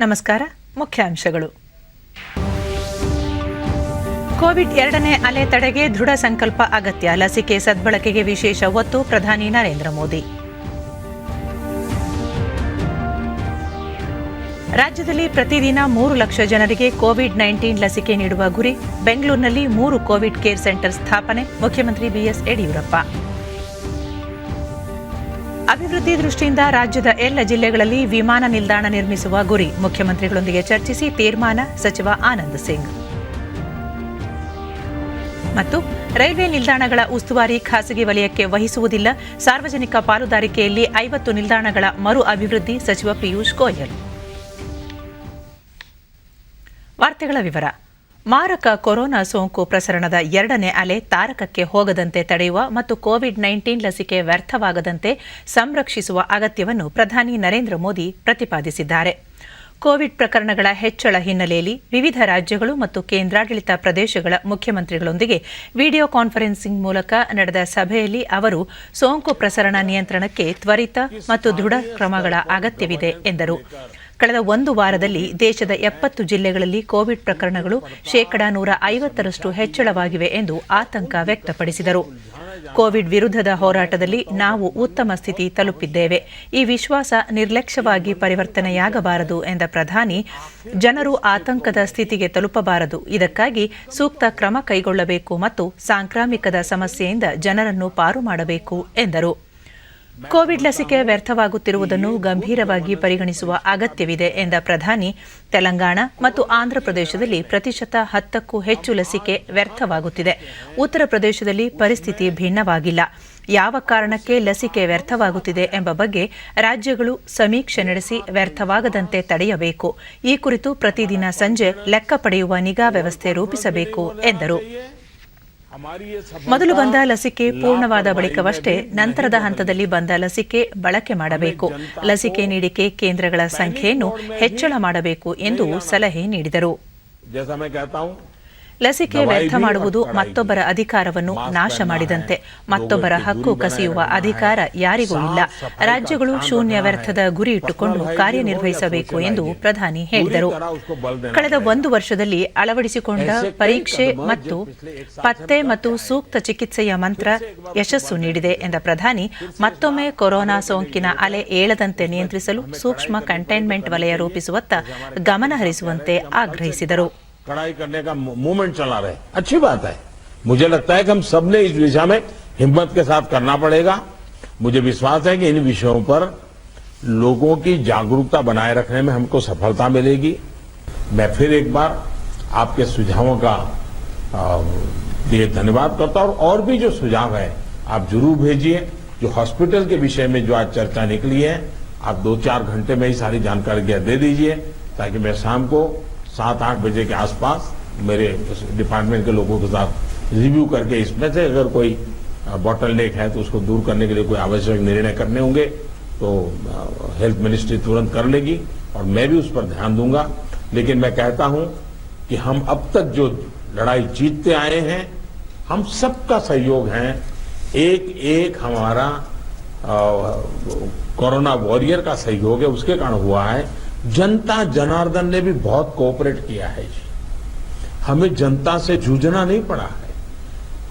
ನಮಸ್ಕಾರ. ಮುಖ್ಯಾಂಶಗಳು. ಕೋವಿಡ್ 2ನೇ ಅಲೆ ತಡೆಗೆ ದೃಢ ಸಂಕಲ್ಪ ಅಗತ್ಯ. ಲಸಿಕೆ ಸದ್ಬಳಕೆಗೆ ವಿಶೇಷ ಒತ್ತು. ಪ್ರಧಾನಿ ನರೇಂದ್ರ ಮೋದಿ. ರಾಜ್ಯದಲ್ಲಿ ಪ್ರತಿದಿನ 3 ಲಕ್ಷ ಜನರಿಗೆ ಕೋವಿಡ್-19 ಲಸಿಕೆ ನೀಡುವ ಗುರಿ. ಬೆಂಗಳೂರಿನಲ್ಲಿ 3 ಕೋವಿಡ್ ಕೇರ್ ಸೆಂಟರ್ ಸ್ಥಾಪನೆ. ಮುಖ್ಯಮಂತ್ರಿ ಬಿಎಸ್ ಯಡಿಯೂರಪ್ಪ. ಅಭಿವೃದ್ಧಿ ದೃಷ್ಟಿಯಿಂದ ರಾಜ್ಯದ ಎಲ್ಲ ಜಿಲ್ಲೆಗಳಲ್ಲಿ ವಿಮಾನ ನಿಲ್ದಾಣ ನಿರ್ಮಿಸುವ ಗುರಿ. ಮುಖ್ಯಮಂತ್ರಿಗಳೊಂದಿಗೆ ಚರ್ಚಿಸಿ ತೀರ್ಮಾನ. ಸಚಿವ ಆನಂದ್ ಸಿಂಗ್. ಮತ್ತು ರೈಲ್ವೆ ನಿಲ್ದಾಣಗಳ ಉಸ್ತುವಾರಿ ಖಾಸಗಿ ವಲಯಕ್ಕೆ ವಹಿಸುವುದಿಲ್ಲ. ಸಾರ್ವಜನಿಕ ಪಾಲುದಾರಿಕೆಯಲ್ಲಿ 50 ನಿಲ್ದಾಣಗಳ ಮರು ಅಭಿವೃದ್ಧಿ. ಸಚಿವ ಪಿಯೂಷ್ ಗೋಯಲ್. ವಾರ್ತೆಗಳ ವಿವರ. ಮಾರಕ ಕೊರೋನಾ ಸೋಂಕು ಪ್ರಸರಣದ 2ನೇ ಅಲೆ ತಾರಕಕ್ಕೆ ಹೋಗದಂತೆ ತಡೆಯುವ ಮತ್ತು ಕೋವಿಡ್-19 ಲಸಿಕೆ ವ್ಯರ್ಥವಾಗದಂತೆ ಸಂರಕ್ಷಿಸುವ ಅಗತ್ಯವನ್ನು ಪ್ರಧಾನಿ ನರೇಂದ್ರ ಮೋದಿ ಪ್ರತಿಪಾದಿಸಿದ್ದಾರೆ. ಕೋವಿಡ್ ಪ್ರಕರಣಗಳ ಹೆಚ್ಚಳ ಹಿನ್ನೆಲೆಯಲ್ಲಿ ವಿವಿಧ ರಾಜ್ಯಗಳು ಮತ್ತು ಕೇಂದ್ರಾಡಳಿತ ಪ್ರದೇಶಗಳ ಮುಖ್ಯಮಂತ್ರಿಗಳೊಂದಿಗೆ ವಿಡಿಯೋ ಕಾನ್ಫರೆನ್ಸಿಂಗ್ ಮೂಲಕ ನಡೆದ ಸಭೆಯಲ್ಲಿ ಅವರು ಸೋಂಕು ಪ್ರಸರಣ ನಿಯಂತ್ರಣಕ್ಕೆ ತ್ವರಿತ ಮತ್ತು ದೃಢ ಕ್ರಮಗಳ ಅಗತ್ಯವಿದೆ ಎಂದರು. ಕಳೆದ 1 ವಾರದಲ್ಲಿ ದೇಶದ 70 ಜಿಲ್ಲೆಗಳಲ್ಲಿ ಕೋವಿಡ್ ಪ್ರಕರಣಗಳು 150% ಹೆಚ್ಚಳವಾಗಿವೆ ಎಂದು ಆತಂಕ ವ್ಯಕ್ತಪಡಿಸಿದರು. ಕೋವಿಡ್ ವಿರುದ್ಧದ ಹೋರಾಟದಲ್ಲಿ ನಾವು ಉತ್ತಮ ಸ್ಥಿತಿ ತಲುಪಿದ್ದೇವೆ. ಈ ವಿಶ್ವಾಸ ನಿರ್ಲಕ್ಷ್ಯವಾಗಿ ಪರಿವರ್ತನೆಯಾಗಬಾರದು ಎಂದ ಪ್ರಧಾನಿ, ಜನರು ಆತಂಕದ ಸ್ಥಿತಿಗೆ ತಲುಪಬಾರದು. ಇದಕ್ಕಾಗಿ ಸೂಕ್ತ ಕ್ರಮ ಕೈಗೊಳ್ಳಬೇಕು ಮತ್ತು ಸಾಂಕ್ರಾಮಿಕದ ಸಮಸ್ಯೆಯಿಂದ ಜನರನ್ನು ಪಾರು ಮಾಡಬೇಕು ಎಂದರು. ಕೋವಿಡ್ ಲಸಿಕೆ ವ್ಯರ್ಥವಾಗುತ್ತಿರುವುದನ್ನು ಗಂಭೀರವಾಗಿ ಪರಿಗಣಿಸುವ ಅಗತ್ಯವಿದೆ ಎಂದ ಪ್ರಧಾನಿ, ತೆಲಂಗಾಣ ಮತ್ತು ಆಂಧ್ರಪ್ರದೇಶದಲ್ಲಿ 10%ಕ್ಕೂ ಹೆಚ್ಚು ಲಸಿಕೆ ವ್ಯರ್ಥವಾಗುತ್ತಿದೆ. ಉತ್ತರ ಪ್ರದೇಶದಲ್ಲಿ ಪರಿಸ್ಥಿತಿ ಭಿನ್ನವಾಗಿಲ್ಲ. ಯಾವ ಕಾರಣಕ್ಕೆ ಲಸಿಕೆ ವ್ಯರ್ಥವಾಗುತ್ತಿದೆ ಎಂಬ ಬಗ್ಗೆ ರಾಜ್ಯಗಳು ಸಮೀಕ್ಷೆ ನಡೆಸಿ ವ್ಯರ್ಥವಾಗದಂತೆ ತಡೆಯಬೇಕು. ಈ ಕುರಿತು ಪ್ರತಿದಿನ ಸಂಜೆ ಲೆಕ್ಕ ಪಡೆಯುವ ನಿಗಾ ವ್ಯವಸ್ಥೆ ರೂಪಿಸಬೇಕು ಎಂದರು. ಮೊದಲು ಬಂದ ಲಸಿಕೆ ಪೂರ್ಣವಾದ ಬಳಿಕವಷ್ಟೇ ನಂತರದ ಹಂತದಲ್ಲಿ ಬಂದ ಲಸಿಕೆ ಬಳಕೆ ಮಾಡಬೇಕು. ಲಸಿಕೆ ನೀಡಿಕೆ ಕೇಂದ್ರಗಳ ಸಂಖ್ಯೆಯನ್ನು ಹೆಚ್ಚಳ ಮಾಡಬೇಕು ಎಂದು ಸಲಹೆ ನೀಡಿದರು. ಲಸಿಕೆ ವ್ಯರ್ಥ ಮಾಡುವುದು ಮತ್ತೊಬ್ಬರ ಅಧಿಕಾರವನ್ನು ನಾಶ ಮಾಡಿದಂತೆ. ಮತ್ತೊಬ್ಬರ ಹಕ್ಕು ಕಸಿಯುವ ಅಧಿಕಾರ ಯಾರಿಗೂ ಇಲ್ಲ. ರಾಜ್ಯಗಳು ಶೂನ್ಯ ವ್ಯರ್ಥದ ಗುರಿ ಇಟ್ಟುಕೊಂಡು ಕಾರ್ಯನಿರ್ವಹಿಸಬೇಕು ಎಂದು ಪ್ರಧಾನಿ ಹೇಳಿದರು. ಕಳೆದ 1 ವರ್ಷದಲ್ಲಿ ಅಳವಡಿಸಿಕೊಂಡ ಪರೀಕ್ಷೆ ಮತ್ತು ಪತ್ತೆ ಮತ್ತು ಸೂಕ್ತ ಚಿಕಿತ್ಸೆಯ ಮಂತ್ರ ಯಶಸ್ಸು ನೀಡಿದೆ ಎಂದ ಪ್ರಧಾನಿ, ಮತ್ತೊಮ್ಮೆ ಕೊರೋನಾ ಸೋಂಕಿನ ಅಲೆ ಏಳದಂತೆ ನಿಯಂತ್ರಿಸಲು ಸೂಕ್ಷ್ಮ ಕಂಟೈನ್ಮೆಂಟ್ ವಲಯ ರೂಪಿಸುವತ್ತ ಗಮನ ಹರಿಸುವಂತೆ ಆಗ್ರಹಿಸಿದರು. कड़ाई करने का मूवमेंट चला रहे, अच्छी बात है. मुझे लगता है कि हम सबने इस दिशा में हिम्मत के साथ करना पड़ेगा. मुझे विश्वास है कि इन विषयों पर लोगों की जागरूकता बनाए रखने में हमको सफलता मिलेगी. मैं फिर एक बार आपके सुझावों का लिए धन्यवाद करता हूं. और भी जो सुझाव है आप जरूर भेजिए. जो हॉस्पिटल के विषय में जो आज चर्चा निकली है, आप 2-4 घंटे में ही सारी जानकारी दे दीजिए, ताकि मैं शाम को 7-8 बजे के आसपास मेरे डिपार्टमेंट के लोगों के साथ रिव्यू करके इसमें से अगर कोई बॉटल नेक है तो उसको दूर करने के लिए कोई आवश्यक निर्णय करने होंगे तो हेल्थ मिनिस्ट्री तुरंत कर लेगी और मैं भी उस पर ध्यान दूंगा. लेकिन मैं कहता हूं कि हम अब तक जो लड़ाई जीतते आए हैं, हम सबका सहयोग है. एक हमारा कोरोना वॉरियर का सहयोग है, उसके कारण हुआ है. जनता जनार्दन ने भी बहुत कोऑपरेट किया है. हमें जनता से जूझना नहीं पड़ा है.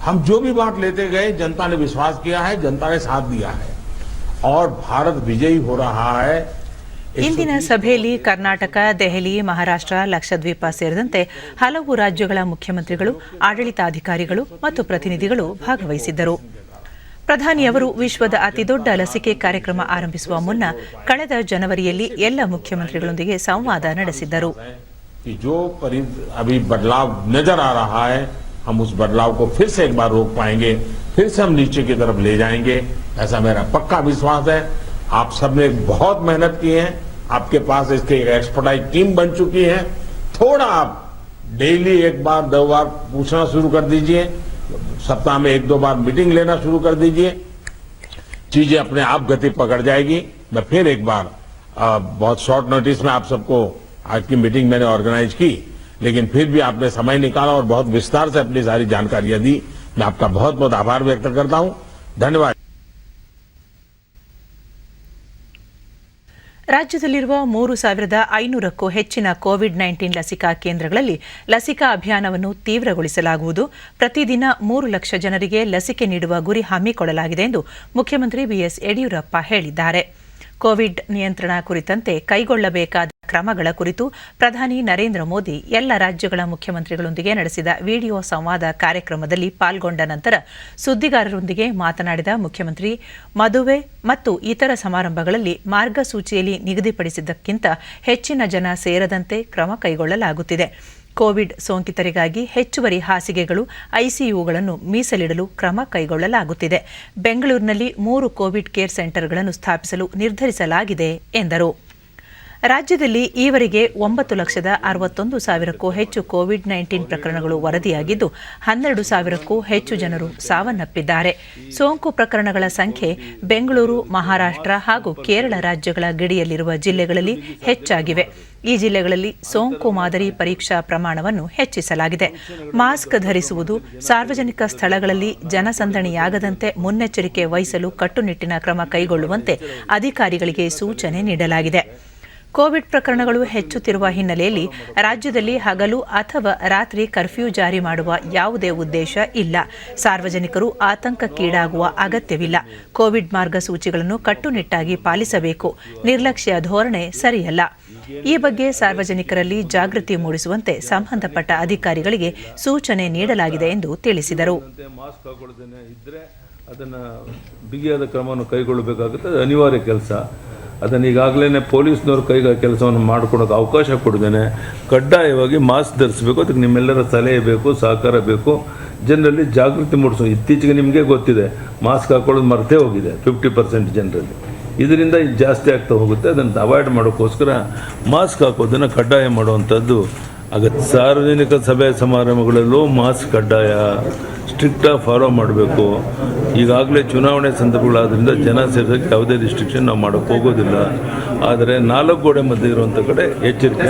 हम जो भी बात लेते गए, जनता ने विश्वास किया है, जनता ने साथ दिया है और भारत विजयी हो रहा है. ಇಂದಿನ ಸಭೆಯಲ್ಲಿ ಕರ್ನಾಟಕ, ದೆಹಲಿ, ಮಹಾರಾಷ್ಟ್ರ, ಲಕ್ಷದ್ವೀಪ ಸೇರಿದಂತೆ ಹಲವು ರಾಜ್ಯಗಳ ಮುಖ್ಯಮಂತ್ರಿಗಳು, ಆಡಳಿತಾಧಿಕಾರಿಗಳು ಮತ್ತು ಪ್ರತಿನಿಧಿಗಳು ಭಾಗವಹಿಸಿದ್ದರು. ಪ್ರಧಾನಿಯವರು ವಿಶ್ವದ ಅತಿದೊಡ್ಡ ಲಸಿಕೆ ಕಾರ್ಯಕ್ರಮ ಆರಂಭಿಸುವ ಮುನ್ನ ಕಳೆದ ಜನವರಿಯಲ್ಲಿ ಎಲ್ಲ ಮುಖ್ಯಮಂತ್ರಿಗಳೊಂದಿಗೆ ಸಂವಾದ ನಡೆಸಿದ್ದರು. जो अभी बदलाव नजर आ रहा है, हम उस बदलाव को फिर से एक बार रोक पाएंगे, फिर से हम नीचे की तरफ ले जाएंगे, ऐसा मेरा पक्का विश्वास है. आप सबने बहुत मेहनत की है. आपके पास इसके एक एक्सपर्टाइज टीम बन चुकी है. थोड़ा आप डेली 1 बार 2 बार पूछना शुरू कर दीजिए. सप्ताह में 1-2 बार मीटिंग लेना शुरू कर दीजिए. चीजें अपने आप गति पकड़ जाएगी. मैं फिर एक बार बहुत शॉर्ट नोटिस में आप सबको आज की मीटिंग मैंने ऑर्गेनाइज की, लेकिन फिर भी आपने समय निकाला और बहुत विस्तार से अपनी सारी जानकारियां दी. मैं आपका बहुत बहुत आभार व्यक्त करता हूं. धन्यवाद. ರಾಜ್ಯದಲ್ಲಿರುವ 3,500ಕ್ಕೂ ಹೆಚ್ಚಿನ ಕೋವಿಡ್-19 ಲಸಿಕಾ ಕೇಂದ್ರಗಳಲ್ಲಿ ಲಸಿಕಾ ಅಭಿಯಾನವನ್ನು ತೀವ್ರಗೊಳಿಸಲಾಗುವುದು. ಪ್ರತಿದಿನ 3 ಲಕ್ಷ ಜನರಿಗೆ ಲಸಿಕೆ ನೀಡುವ ಗುರಿ ಹಮ್ಮಿಕೊಳ್ಳಲಾಗಿದೆ ಎಂದು ಮುಖ್ಯಮಂತ್ರಿ ಬಿಎಸ್ ಯಡಿಯೂರಪ್ಪ ಹೇಳಿದ್ದಾರೆ. ಕೋವಿಡ್ ನಿಯಂತ್ರಣ ಕುರಿತಂತೆ ಕೈಗೊಳ್ಳಬೇಕಾದ ಕ್ರಮಗಳ ಕುರಿತು ಪ್ರಧಾನಿ ನರೇಂದ್ರ ಮೋದಿ ಎಲ್ಲ ರಾಜ್ಯಗಳ ಮುಖ್ಯಮಂತ್ರಿಗಳೊಂದಿಗೆ ನಡೆಸಿದ ವಿಡಿಯೋ ಸಂವಾದ ಕಾರ್ಯಕ್ರಮದಲ್ಲಿ ಪಾಲ್ಗೊಂಡ ನಂತರ ಸುದ್ದಿಗಾರರೊಂದಿಗೆ ಮಾತನಾಡಿದ ಮುಖ್ಯಮಂತ್ರಿ, ಮದುವೆ ಮತ್ತು ಇತರ ಸಮಾರಂಭಗಳಲ್ಲಿ ಮಾರ್ಗಸೂಚಿಯಲ್ಲಿ ನಿಗದಿಪಡಿಸಿದ್ದಕ್ಕಿಂತ ಹೆಚ್ಚಿನ ಜನ ಸೇರದಂತೆ ಕ್ರಮ ಕೈಗೊಳ್ಳಲಾಗುತ್ತಿದೆ. ಕೋವಿಡ್ ಸೋಂಕಿತರಿಗಾಗಿ ಹೆಚ್ಚುವರಿ ಹಾಸಿಗೆಗಳು, ಐಸಿಯುಗಳನ್ನು ಮೀಸಲಿಡಲು ಕ್ರಮ ಕೈಗೊಳ್ಳಲಾಗುತ್ತಿದೆ. ಬೆಂಗಳೂರಿನಲ್ಲಿ 3 ಕೋವಿಡ್ ಕೇರ್ ಸೆಂಟರ್ಗಳನ್ನು ಸ್ಥಾಪಿಸಲು ನಿರ್ಧರಿಸಲಾಗಿದೆ ಎಂದರು. ರಾಜ್ಯದಲ್ಲಿ ಈವರೆಗೆ 9,61,000ಕ್ಕೂ ಹೆಚ್ಚು ಕೋವಿಡ್-19 ಪ್ರಕರಣಗಳು ವರದಿಯಾಗಿದ್ದು 12,000ಕ್ಕೂ ಹೆಚ್ಚು ಜನರು ಸಾವನ್ನಪ್ಪಿದ್ದಾರೆ. ಸೋಂಕು ಪ್ರಕರಣಗಳ ಸಂಖ್ಯೆ ಬೆಂಗಳೂರು, ಮಹಾರಾಷ್ಟ್ರ ಹಾಗೂ ಕೇರಳ ರಾಜ್ಯಗಳ ಗಡಿಯಲ್ಲಿರುವ ಜಿಲ್ಲೆಗಳಲ್ಲಿ ಹೆಚ್ಚಾಗಿವೆ. ಈ ಜಿಲ್ಲೆಗಳಲ್ಲಿ ಸೋಂಕು ಮಾದರಿ ಪರೀಕ್ಷಾ ಪ್ರಮಾಣವನ್ನು ಹೆಚ್ಚಿಸಲಾಗಿದೆ. ಮಾಸ್ಕ್ ಧರಿಸುವುದು, ಸಾರ್ವಜನಿಕ ಸ್ಥಳಗಳಲ್ಲಿ ಜನಸಂದಣಿಯಾಗದಂತೆ ಮುನ್ನೆಚ್ಚರಿಕೆ ವಹಿಸಲು ಕಟ್ಟುನಿಟ್ಟಿನ ಕ್ರಮ ಕೈಗೊಳ್ಳುವಂತೆ ಅಧಿಕಾರಿಗಳಿಗೆ ಸೂಚನೆ ನೀಡಲಾಗಿದೆ. ಕೋವಿಡ್ ಪ್ರಕರಣಗಳು ಹೆಚ್ಚುತ್ತಿರುವ ಹಿನ್ನೆಲೆಯಲ್ಲಿ ರಾಜ್ಯದಲ್ಲಿ ಹಗಲು ಅಥವಾ ರಾತ್ರಿ ಕರ್ಫ್ಯೂ ಜಾರಿ ಮಾಡುವ ಯಾವುದೇ ಉದ್ದೇಶ ಇಲ್ಲ. ಸಾರ್ವಜನಿಕರು ಆತಂಕಕ್ಕೀಡಾಗುವ ಅಗತ್ಯವಿಲ್ಲ. ಕೋವಿಡ್ ಮಾರ್ಗಸೂಚಿಗಳನ್ನು ಕಟ್ಟುನಿಟ್ಟಾಗಿ ಪಾಲಿಸಬೇಕು. ನಿರ್ಲಕ್ಷ್ಯ ಧೋರಣೆ ಸರಿಯಲ್ಲ. ಈ ಬಗ್ಗೆ ಸಾರ್ವಜನಿಕರಲ್ಲಿ ಜಾಗೃತಿ ಮೂಡಿಸುವಂತೆ ಸಂಬಂಧಪಟ್ಟ ಅಧಿಕಾರಿಗಳಿಗೆ ಸೂಚನೆ ನೀಡಲಾಗಿದೆ ಎಂದು ತಿಳಿಸಿದರು. ಅದನ್ನು ಬಿಗಿಯಾದ ಕ್ರಮವನ್ನು ಕೈಗೊಳ್ಳಬೇಕಾಗುತ್ತೆ. ಅದು ಅನಿವಾರ್ಯ ಕೆಲಸ. ಅದನ್ನು ಈಗಾಗಲೇ ಪೊಲೀಸ್ನವ್ರ ಕೆಲಸವನ್ನು ಮಾಡಿಕೊಡೋಕೆ ಅವಕಾಶ ಕೊಡ್ದೇನೆ ಕಡ್ಡಾಯವಾಗಿ ಮಾಸ್ಕ್ ಧರಿಸಬೇಕು. ಅದಕ್ಕೆ ನಿಮ್ಮೆಲ್ಲರ ಸಲಹೆ ಬೇಕು, ಸಹಕಾರ ಬೇಕು. ಜನರಲ್ಲಿ ಜಾಗೃತಿ ಮೂಡಿಸೋ. ಇತ್ತೀಚೆಗೆ ನಿಮಗೆ ಗೊತ್ತಿದೆ, ಮಾಸ್ಕ್ ಹಾಕೊಳ್ಳೋದು ಮರ್ತೇ ಹೋಗಿದೆ 50% ಜನರಲ್ಲಿ. ಇದರಿಂದ ಇದು ಜಾಸ್ತಿ ಆಗ್ತಾ ಹೋಗುತ್ತೆ. ಅದನ್ನು ಅವಾಯ್ಡ್ ಮಾಡೋಕ್ಕೋಸ್ಕರ ಮಾಸ್ಕ್ ಹಾಕೋದನ್ನು ಕಡ್ಡಾಯ ಮಾಡುವಂಥದ್ದು ಅಗತ್ಯ. ಸಾರ್ವಜನಿಕ ಸಭೆ ಸಮಾರಂಭಗಳಲ್ಲೂ ಮಾಸ್ಕ್ ಕಡ್ಡಾಯ, ಸ್ಟ್ರಿಕ್ಟಾಗಿ ಫಾಲೋ ಮಾಡಬೇಕು. ಈಗಾಗಲೇ ಚುನಾವಣೆ ಸಂದರ್ಭಗಳಾದ್ರಿಂದ ಜನ ಸೇರಿಸೋಕ್ಕೆ ಯಾವುದೇ ರಿಸ್ಟ್ರಿಕ್ಷನ್ ನಾವು ಮಾಡೋಕ್ಕೆ ಹೋಗೋದಿಲ್ಲ. ಆದರೆ 4 ಗೋಡೆ ಮಧ್ಯೆ ಇರುವಂಥ ಕಡೆ ಎಚ್ಚರಿಕೆ.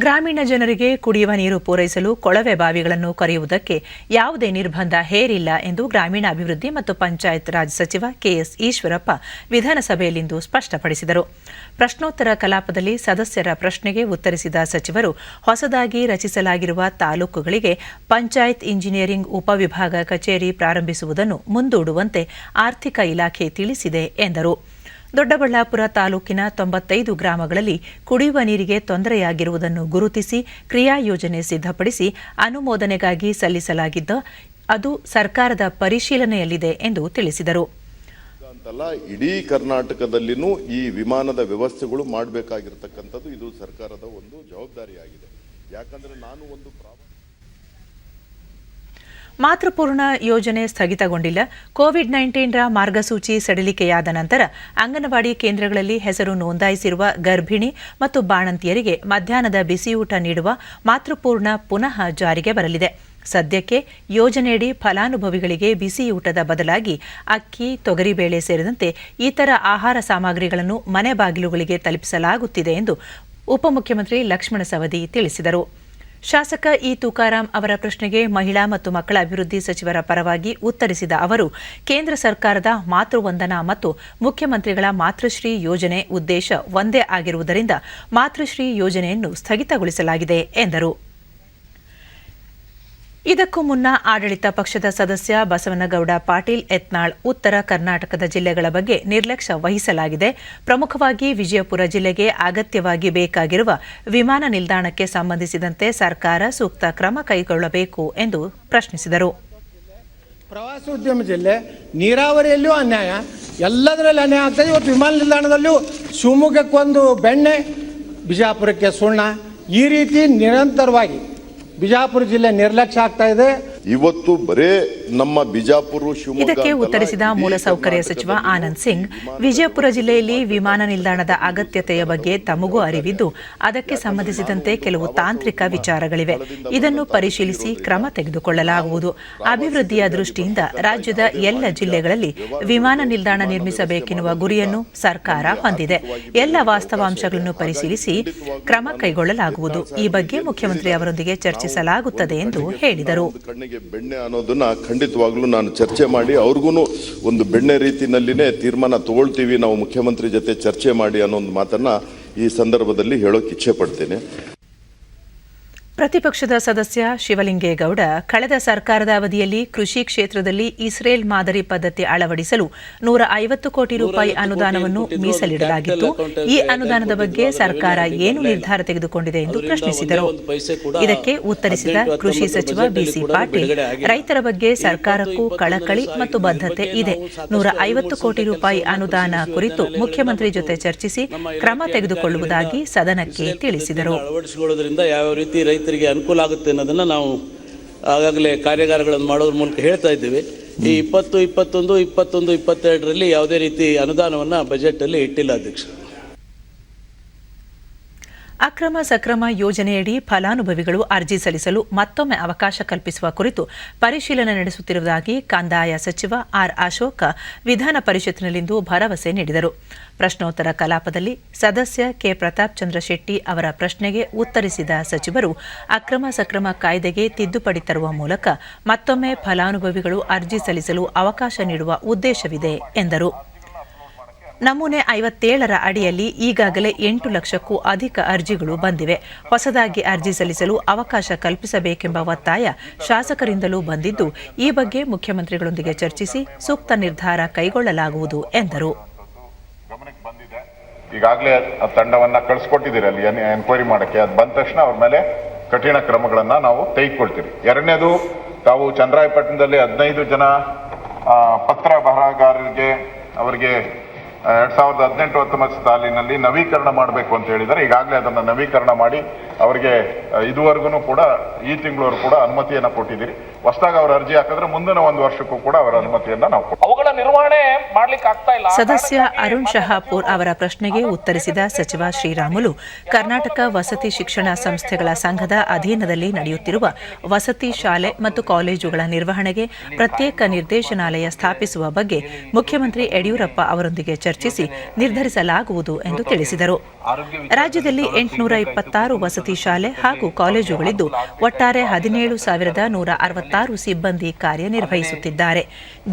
ಗ್ರಾಮೀಣ ಜನರಿಗೆ ಕುಡಿಯುವ ನೀರು ಪೂರೈಸಲು ಕೊಳವೆ ಬಾವಿಗಳನ್ನು ಕೊರೆಯುವುದಕ್ಕೆ ಯಾವುದೇ ನಿರ್ಬಂಧ ಹೇರಿಲ್ಲ ಎಂದು ಗ್ರಾಮೀಣಾಭಿವೃದ್ಧಿ ಮತ್ತು ಪಂಚಾಯತ್ ರಾಜ್ ಸಚಿವ ಕೆಎಸ್ ಈಶ್ವರಪ್ಪ ವಿಧಾನಸಭೆಯಲ್ಲಿಂದು ಸ್ಪಷ್ಟಪಡಿಸಿದರು. ಪ್ರಶ್ನೋತ್ತರ ಕಲಾಪದಲ್ಲಿ ಸದಸ್ಯರ ಪ್ರಶ್ನೆಗೆ ಉತ್ತರಿಸಿದ ಸಚಿವರು, ಹೊಸದಾಗಿ ರಚಿಸಲಾಗಿರುವ ತಾಲೂಕುಗಳಿಗೆ ಪಂಚಾಯತ್ ಇಂಜಿನಿಯರಿಂಗ್ ಉಪವಿಭಾಗ ಕಚೇರಿ ಪ್ರಾರಂಭಿಸುವುದನ್ನು ಮುಂದೂಡುವಂತೆ ಆರ್ಥಿಕ ಇಲಾಖೆ ತಿಳಿಸಿದೆ ಎಂದರು. ದೊಡ್ಡಬಳ್ಳಾಪುರ ತಾಲೂಕಿನ 95 ಗ್ರಾಮಗಳಲ್ಲಿ ಕುಡಿಯುವ ನೀರಿಗೆ ತೊಂದರೆಯಾಗಿರುವುದನ್ನು ಗುರುತಿಸಿ ಕ್ರಿಯಾ ಯೋಜನೆ ಸಿದ್ಧಪಡಿಸಿ ಅನುಮೋದನೆಗಾಗಿ ಸಲ್ಲಿಸಲಾಗಿದ್ದ ಅದು ಸರ್ಕಾರದ ಪರಿಶೀಲನೆಯಲ್ಲಿದೆ ಎಂದು ತಿಳಿಸಿದರು. ಇಡೀ ಕರ್ನಾಟಕದಲ್ಲಿನೂ ಈ ವಿಮಾನದ ವ್ಯವಸ್ಥೆಗಳು ಮಾಡಬೇಕಾಗಿರತಕ್ಕಂಥದ್ದು ಇದು ಸರ್ಕಾರದ ಒಂದು ಜವಾಬ್ದಾರಿಯಾಗಿದೆ. ಯಾಕಂದ್ರೆ ನಾನು ಒಂದು ಮಾತೃಪೂರ್ಣ ಯೋಜನೆ ಸ್ಥಗಿತಗೊಂಡಿಲ್ಲ. ಕೋವಿಡ್-19 ಮಾರ್ಗಸೂಚಿ ಸಡಿಲಿಕೆಯಾದ ನಂತರ ಅಂಗನವಾಡಿ ಕೇಂದ್ರಗಳಲ್ಲಿ ಹೆಸರು ನೋಂದಾಯಿಸಿರುವ ಗರ್ಭಿಣಿ ಮತ್ತು ಬಾಣಂತಿಯರಿಗೆ ಮಧ್ಯಾಹ್ನದ ಬಿಸಿಯೂಟ ನೀಡುವ ಮಾತೃಪೂರ್ಣ ಪುನಃ ಜಾರಿಗೆ ಬರಲಿದೆ. ಸದ್ಯಕ್ಕೆ ಯೋಜನೆಯಡಿ ಫಲಾನುಭವಿಗಳಿಗೆ ಬಿಸಿಯೂಟದ ಬದಲಾಗಿ ಅಕ್ಕಿ, ತೊಗರಿಬೇಳೆ ಸೇರಿದಂತೆ ಇತರ ಆಹಾರ ಸಾಮಗ್ರಿಗಳನ್ನು ಮನೆ ಬಾಗಿಲುಗಳಿಗೆ ತಲುಪಿಸಲಾಗುತ್ತಿದೆ ಎಂದು ಉಪಮುಖ್ಯಮಂತ್ರಿ ಲಕ್ಷ್ಮಣ ಸವದಿ ತಿಳಿಸಿದರು. ಶಾಸಕ ಇ ತುಕಾರಾಂ ಅವರ ಪ್ರಶ್ನೆಗೆ ಮಹಿಳಾ ಮತ್ತು ಮಕ್ಕಳ ಅಭಿವೃದ್ಧಿ ಸಚಿವರ ಪರವಾಗಿ ಉತ್ತರಿಸಿದ ಅವರು, ಕೇಂದ್ರ ಸರ್ಕಾರದ ಮಾತೃವಂದನಾ ಮತ್ತು ಮುಖ್ಯಮಂತ್ರಿಗಳ ಮಾತೃಶ್ರೀ ಯೋಜನೆ ಉದ್ದೇಶ ಒಂದೇ ಆಗಿರುವುದರಿಂದ ಮಾತೃಶ್ರೀ ಯೋಜನೆಯನ್ನು ಸ್ಥಗಿತಗೊಳಿಸಲಾಗಿದೆ ಎಂದರು. ಇದಕ್ಕೂ ಮುನ್ನ ಆಡಳಿತ ಪಕ್ಷದ ಸದಸ್ಯ ಬಸವನಗೌಡ ಪಾಟೀಲ್ ಯತ್ನಾಳ್, ಉತ್ತರ ಕರ್ನಾಟಕದ ಜಿಲ್ಲೆಗಳ ಬಗ್ಗೆ ನಿರ್ಲಕ್ಷ್ಯ ವಹಿಸಲಾಗಿದೆ. ಪ್ರಮುಖವಾಗಿ ವಿಜಯಪುರ ಜಿಲ್ಲೆಗೆ ಅಗತ್ಯವಾಗಿ ಬೇಕಾಗಿರುವ ವಿಮಾನ ನಿಲ್ದಾಣಕ್ಕೆ ಸಂಬಂಧಿಸಿದಂತೆ ಸರ್ಕಾರ ಸೂಕ್ತ ಕ್ರಮ ಕೈಗೊಳ್ಳಬೇಕು ಎಂದು ಪ್ರಶ್ನಿಸಿದರು. ಪ್ರವಾಸೋದ್ಯಮ ಜಿಲ್ಲೆ, ನೀರಾವರಿಯಲ್ಲೂ ಅನ್ಯಾಯ, ಎಲ್ಲದರಲ್ಲಿ ಅನ್ಯಾಯ ಆಗ್ತದೆ. ಇವತ್ತು ವಿಮಾನ ನಿಲ್ದಾಣದಲ್ಲೂ ಶಿವಮೊಗ್ಗಕ್ಕೊಂದು ಬೆಣ್ಣೆ, ಬಿಜಾಪುರಕ್ಕೆ ಸುಣ್ಣ, ಈ ರೀತಿ ನಿರಂತರವಾಗಿ ಬಿಜಾಪುರ ಜಿಲ್ಲೆ ನಿರ್ಲಕ್ಷ್ಯ ಆಗ್ತಾ ಇದೆ. ಇವತ್ತು ಬರೇ ನಮ್ಮ ಬಿಜಾಪುರ, ಶಿವಮೊಗ್ಗ. ಇದಕ್ಕೆ ಉತ್ತರಿಸಿದ ಮೂಲಸೌಕರ್ಯ ಸಚಿವ ಆನಂದ್ ಸಿಂಗ್, ವಿಜಯಪುರ ಜಿಲ್ಲೆಯಲ್ಲಿ ವಿಮಾನ ನಿಲ್ದಾಣದ ಅಗತ್ಯತೆಯ ಬಗ್ಗೆ ತಮಗೂ ಅರಿವಿದ್ದು ಅದಕ್ಕೆ ಸಂಬಂಧಿಸಿದಂತೆ ಕೆಲವು ತಾಂತ್ರಿಕ ವಿಚಾರಗಳಿವೆ. ಇದನ್ನು ಪರಿಶೀಲಿಸಿ ಕ್ರಮ ತೆಗೆದುಕೊಳ್ಳಲಾಗುವುದು. ಅಭಿವೃದ್ಧಿಯ ದೃಷ್ಟಿಯಿಂದ ರಾಜ್ಯದ ಎಲ್ಲ ಜಿಲ್ಲೆಗಳಲ್ಲಿ ವಿಮಾನ ನಿಲ್ದಾಣ ನಿರ್ಮಿಸಬೇಕೆನ್ನುವ ಗುರಿಯನ್ನು ಸರ್ಕಾರ ಹೊಂದಿದೆ. ಎಲ್ಲ ವಾಸ್ತವಾಂಶಗಳನ್ನು ಪರಿಶೀಲಿಸಿ ಕ್ರಮ ಕೈಗೊಳ್ಳಲಾಗುವುದು. ಈ ಬಗ್ಗೆ ಮುಖ್ಯಮಂತ್ರಿ ಅವರೊಂದಿಗೆ ಚರ್ಚಿಸಲಾಗುತ್ತದೆ ಎಂದು ಹೇಳಿದರು. ಬೆಣ್ಣೆ ಅನ್ನೋದನ್ನ ಖಂಡಿತವಾಗ್ಲೂ ನಾನು ಚರ್ಚೆ ಮಾಡಿ ಅವ್ರಿಗೂ ಒಂದು ಬೆಣ್ಣೆ ರೀತಿಯಲ್ಲಿನೇ ತೀರ್ಮಾನ ತಗೊಳ್ತೀವಿ ನಾವು ಮುಖ್ಯಮಂತ್ರಿ ಜೊತೆ ಚರ್ಚೆ ಮಾಡಿ ಅನ್ನೋ ಒಂದು ಮಾತನ್ನ ಈ ಸಂದರ್ಭದಲ್ಲಿ ಹೇಳೋಕೆ ಇಚ್ಛೆ ಪಡ್ತೇನೆ. ಪ್ರತಿಪಕ್ಷದ ಸದಸ್ಯ ಶಿವಲಿಂಗೇಗೌಡ ಕಳೆದ ಸರ್ಕಾರದ ಅವಧಿಯಲ್ಲಿ ಕೃಷಿ ಕ್ಷೇತ್ರದಲ್ಲಿ ಇಸ್ರೇಲ್ ಮಾದರಿ ಪದ್ಧತಿ ಅಳವಡಿಸಲು 150 ಕೋಟಿ ರೂಪಾಯಿ ಅನುದಾನವನ್ನು ಮೀಸಲಿಡಲಾಗಿತ್ತು. ಈ ಅನುದಾನದ ಬಗ್ಗೆ ಸರ್ಕಾರ ಏನು ನಿರ್ಧಾರ ತೆಗೆದುಕೊಂಡಿದೆ ಎಂದು ಪ್ರಶ್ನಿಸಿದರು. ಇದಕ್ಕೆ ಉತ್ತರಿಸಿದ ಕೃಷಿ ಸಚಿವ ಬಿಸಿ ಪಾಟೀಲ್, ರೈತರ ಬಗ್ಗೆ ಸರ್ಕಾರಕ್ಕೂ ಕಳಕಳಿ ಮತ್ತು ಬದ್ಧತೆ ಇದೆ. 150 ಕೋಟಿ ರೂಪಾಯಿ ಅನುದಾನ ಕುರಿತು ಮುಖ್ಯಮಂತ್ರಿ ಜೊತೆ ಚರ್ಚಿಸಿ ಕ್ರಮ ತೆಗೆದುಕೊಳ್ಳುವುದಾಗಿ ಸದನಕ್ಕೆ ತಿಳಿಸಿದರು. ರೈತರಿಗೆ ಅನುಕೂಲ ಆಗುತ್ತೆ ಅನ್ನೋದನ್ನು ನಾವು ಆಗಾಗಲೇ ಕಾರ್ಯಾಗಾರಗಳನ್ನು ಮಾಡೋದ್ರ ಮೂಲಕ ಹೇಳ್ತಾ ಇದ್ದೇವೆ. ಈ 20, 21, 21, 22ರಲ್ಲಿ ಯಾವುದೇ ರೀತಿ ಅನುದಾನವನ್ನು ಬಜೆಟಲ್ಲಿ ಇಟ್ಟಿಲ್ಲ ಅಧ್ಯಕ್ಷ. ಅಕ್ರಮ ಸಕ್ರಮ ಯೋಜನೆಯಡಿ ಫಲಾನುಭವಿಗಳು ಅರ್ಜಿ ಸಲ್ಲಿಸಲು ಮತ್ತೊಮ್ಮೆ ಅವಕಾಶ ಕಲ್ಪಿಸುವ ಕುರಿತು ಪರಿಶೀಲನೆ ನಡೆಸುತ್ತಿರುವುದಾಗಿ ಕಂದಾಯ ಸಚಿವ ಆರ್ ಅಶೋಕ ವಿಧಾನ ಪರಿಷತ್ನಲ್ಲಿಂದು ಭರವಸೆ ನೀಡಿದರು. ಪ್ರಶ್ನೋತ್ತರ ಕಲಾಪದಲ್ಲಿ ಸದಸ್ಯ ಕೆ ಪ್ರತಾಪ್ ಚಂದ್ರ ಶೆಟ್ಟಿ ಅವರ ಪ್ರಶ್ನೆಗೆ ಉತ್ತರಿಸಿದ ಸಚಿವರು, ಅಕ್ರಮ ಸಕ್ರಮ ಕಾಯ್ದೆಗೆ ತಿದ್ದುಪಡಿ ತರುವ ಮೂಲಕ ಮತ್ತೊಮ್ಮೆ ಫಲಾನುಭವಿಗಳು ಅರ್ಜಿ ಸಲ್ಲಿಸಲು ಅವಕಾಶ ನೀಡುವ ಉದ್ದೇಶವಿದೆ ಎಂದರು. ನಮೂನೆ 57ರ ಅಡಿಯಲ್ಲಿ ಈಗಾಗಲೇ 8 ಲಕ್ಷಕ್ಕೂ ಅಧಿಕ ಅರ್ಜಿಗಳು ಬಂದಿವೆ. ಹೊಸದಾಗಿ ಅರ್ಜಿ ಸಲ್ಲಿಸಲು ಅವಕಾಶ ಕಲ್ಪಿಸಬೇಕೆಂಬ ಒತ್ತಾಯ ಶಾಸಕರಿಂದಲೂ ಬಂದಿದ್ದು, ಈ ಬಗ್ಗೆ ಮುಖ್ಯಮಂತ್ರಿಗಳೊಂದಿಗೆ ಚರ್ಚಿಸಿ ಸೂಕ್ತ ನಿರ್ಧಾರ ಕೈಗೊಳ್ಳಲಾಗುವುದು ಎಂದರು. ಈಗಾಗಲೇ ತಂಡವನ್ನ ಕಳಿಸ್ಕೊಟ್ಟಿದ್ದೀರಿ ಅಲ್ಲಿ ಎನ್ಕ್ವೈರಿ ಮಾಡಕ್ಕೆ. ಅದು ಬಂದ ತಕ್ಷಣ ಅವ್ರ ಮೇಲೆ ಕಠಿಣ ಕ್ರಮಗಳನ್ನ ನಾವು ತೆಗೆದುಕೊಳ್ತೀವಿ. ಎರಡನೇದು, ತಾವು ಚನ್ನರಾಯಪಟ್ಟಣದಲ್ಲಿ 15 ಜನ ಪತ್ರ ಬರಹಗಾರರಿಗೆ ಅವರಿಗೆ 2018-19 ಸಾಲಿನಲ್ಲಿ ನವೀಕರಣ ಮಾಡಬೇಕು ಅಂತ ಹೇಳಿದರೆ ಈಗಾಗಲೇ ಅದನ್ನು ನವೀಕರಣ ಮಾಡಿ ಅವರಿಗೆ ಇದುವರೆಗೂ ಕೂಡ ಈ ತಿಂಗಳವರೆಗೂ ಕೂಡ ಅನುಮತಿಯನ್ನು ಕೊಟ್ಟಿದ್ದೀರಿ. ಹೊಸದಾಗಿ ಅವರು ಅರ್ಜಿ ಹಾಕಿದ್ರೆ ಮುಂದಿನ 1 ವರ್ಷಕ್ಕೂ ಕೂಡ ಅವರ ಅನುಮತಿಯನ್ನ ನಾವು ಅವುಗಳ ನಿರ್ವಹಣೆ ಮಾಡ್ಲಿಕ್ಕೆ ಆಗ್ತಾ ಇಲ್ಲ. ಸದಸ್ಯ ಅರುಣ್ ಶಹಾಪುರ್ ಅವರ ಪ್ರಶ್ನೆಗೆ ಉತ್ತರಿಸಿದ ಸಚಿವ ಶ್ರೀರಾಮುಲು, ಕರ್ನಾಟಕ ವಸತಿ ಶಿಕ್ಷಣ ಸಂಸ್ಥೆಗಳ ಸಂಘದ ಅಧೀನದಲ್ಲಿ ನಡೆಯುತ್ತಿರುವ ವಸತಿ ಶಾಲೆ ಮತ್ತು ಕಾಲೇಜುಗಳ ನಿರ್ವಹಣೆಗೆ ಪ್ರತ್ಯೇಕ ನಿರ್ದೇಶನಾಲಯ ಸ್ಥಾಪಿಸುವ ಬಗ್ಗೆ ಮುಖ್ಯಮಂತ್ರಿ ಯಡಿಯೂರಪ್ಪ ಅವರೊಂದಿಗೆ ಚರ್ಚಿಸಿ ನಿರ್ಧರಿಸಲಾಗುವುದು ಎಂದು ತಿಳಿಸಿದರು. ರಾಜ್ಯದಲ್ಲಿ 826 ವಸತಿ ಶಾಲೆ ಹಾಗೂ ಕಾಲೇಜುಗಳಿದ್ದು ಒಟ್ಟಾರೆ 17,166 ಸಿಬ್ಬಂದಿ ಕಾರ್ಯನಿರ್ವಹಿಸುತ್ತಿದ್ದಾರೆ.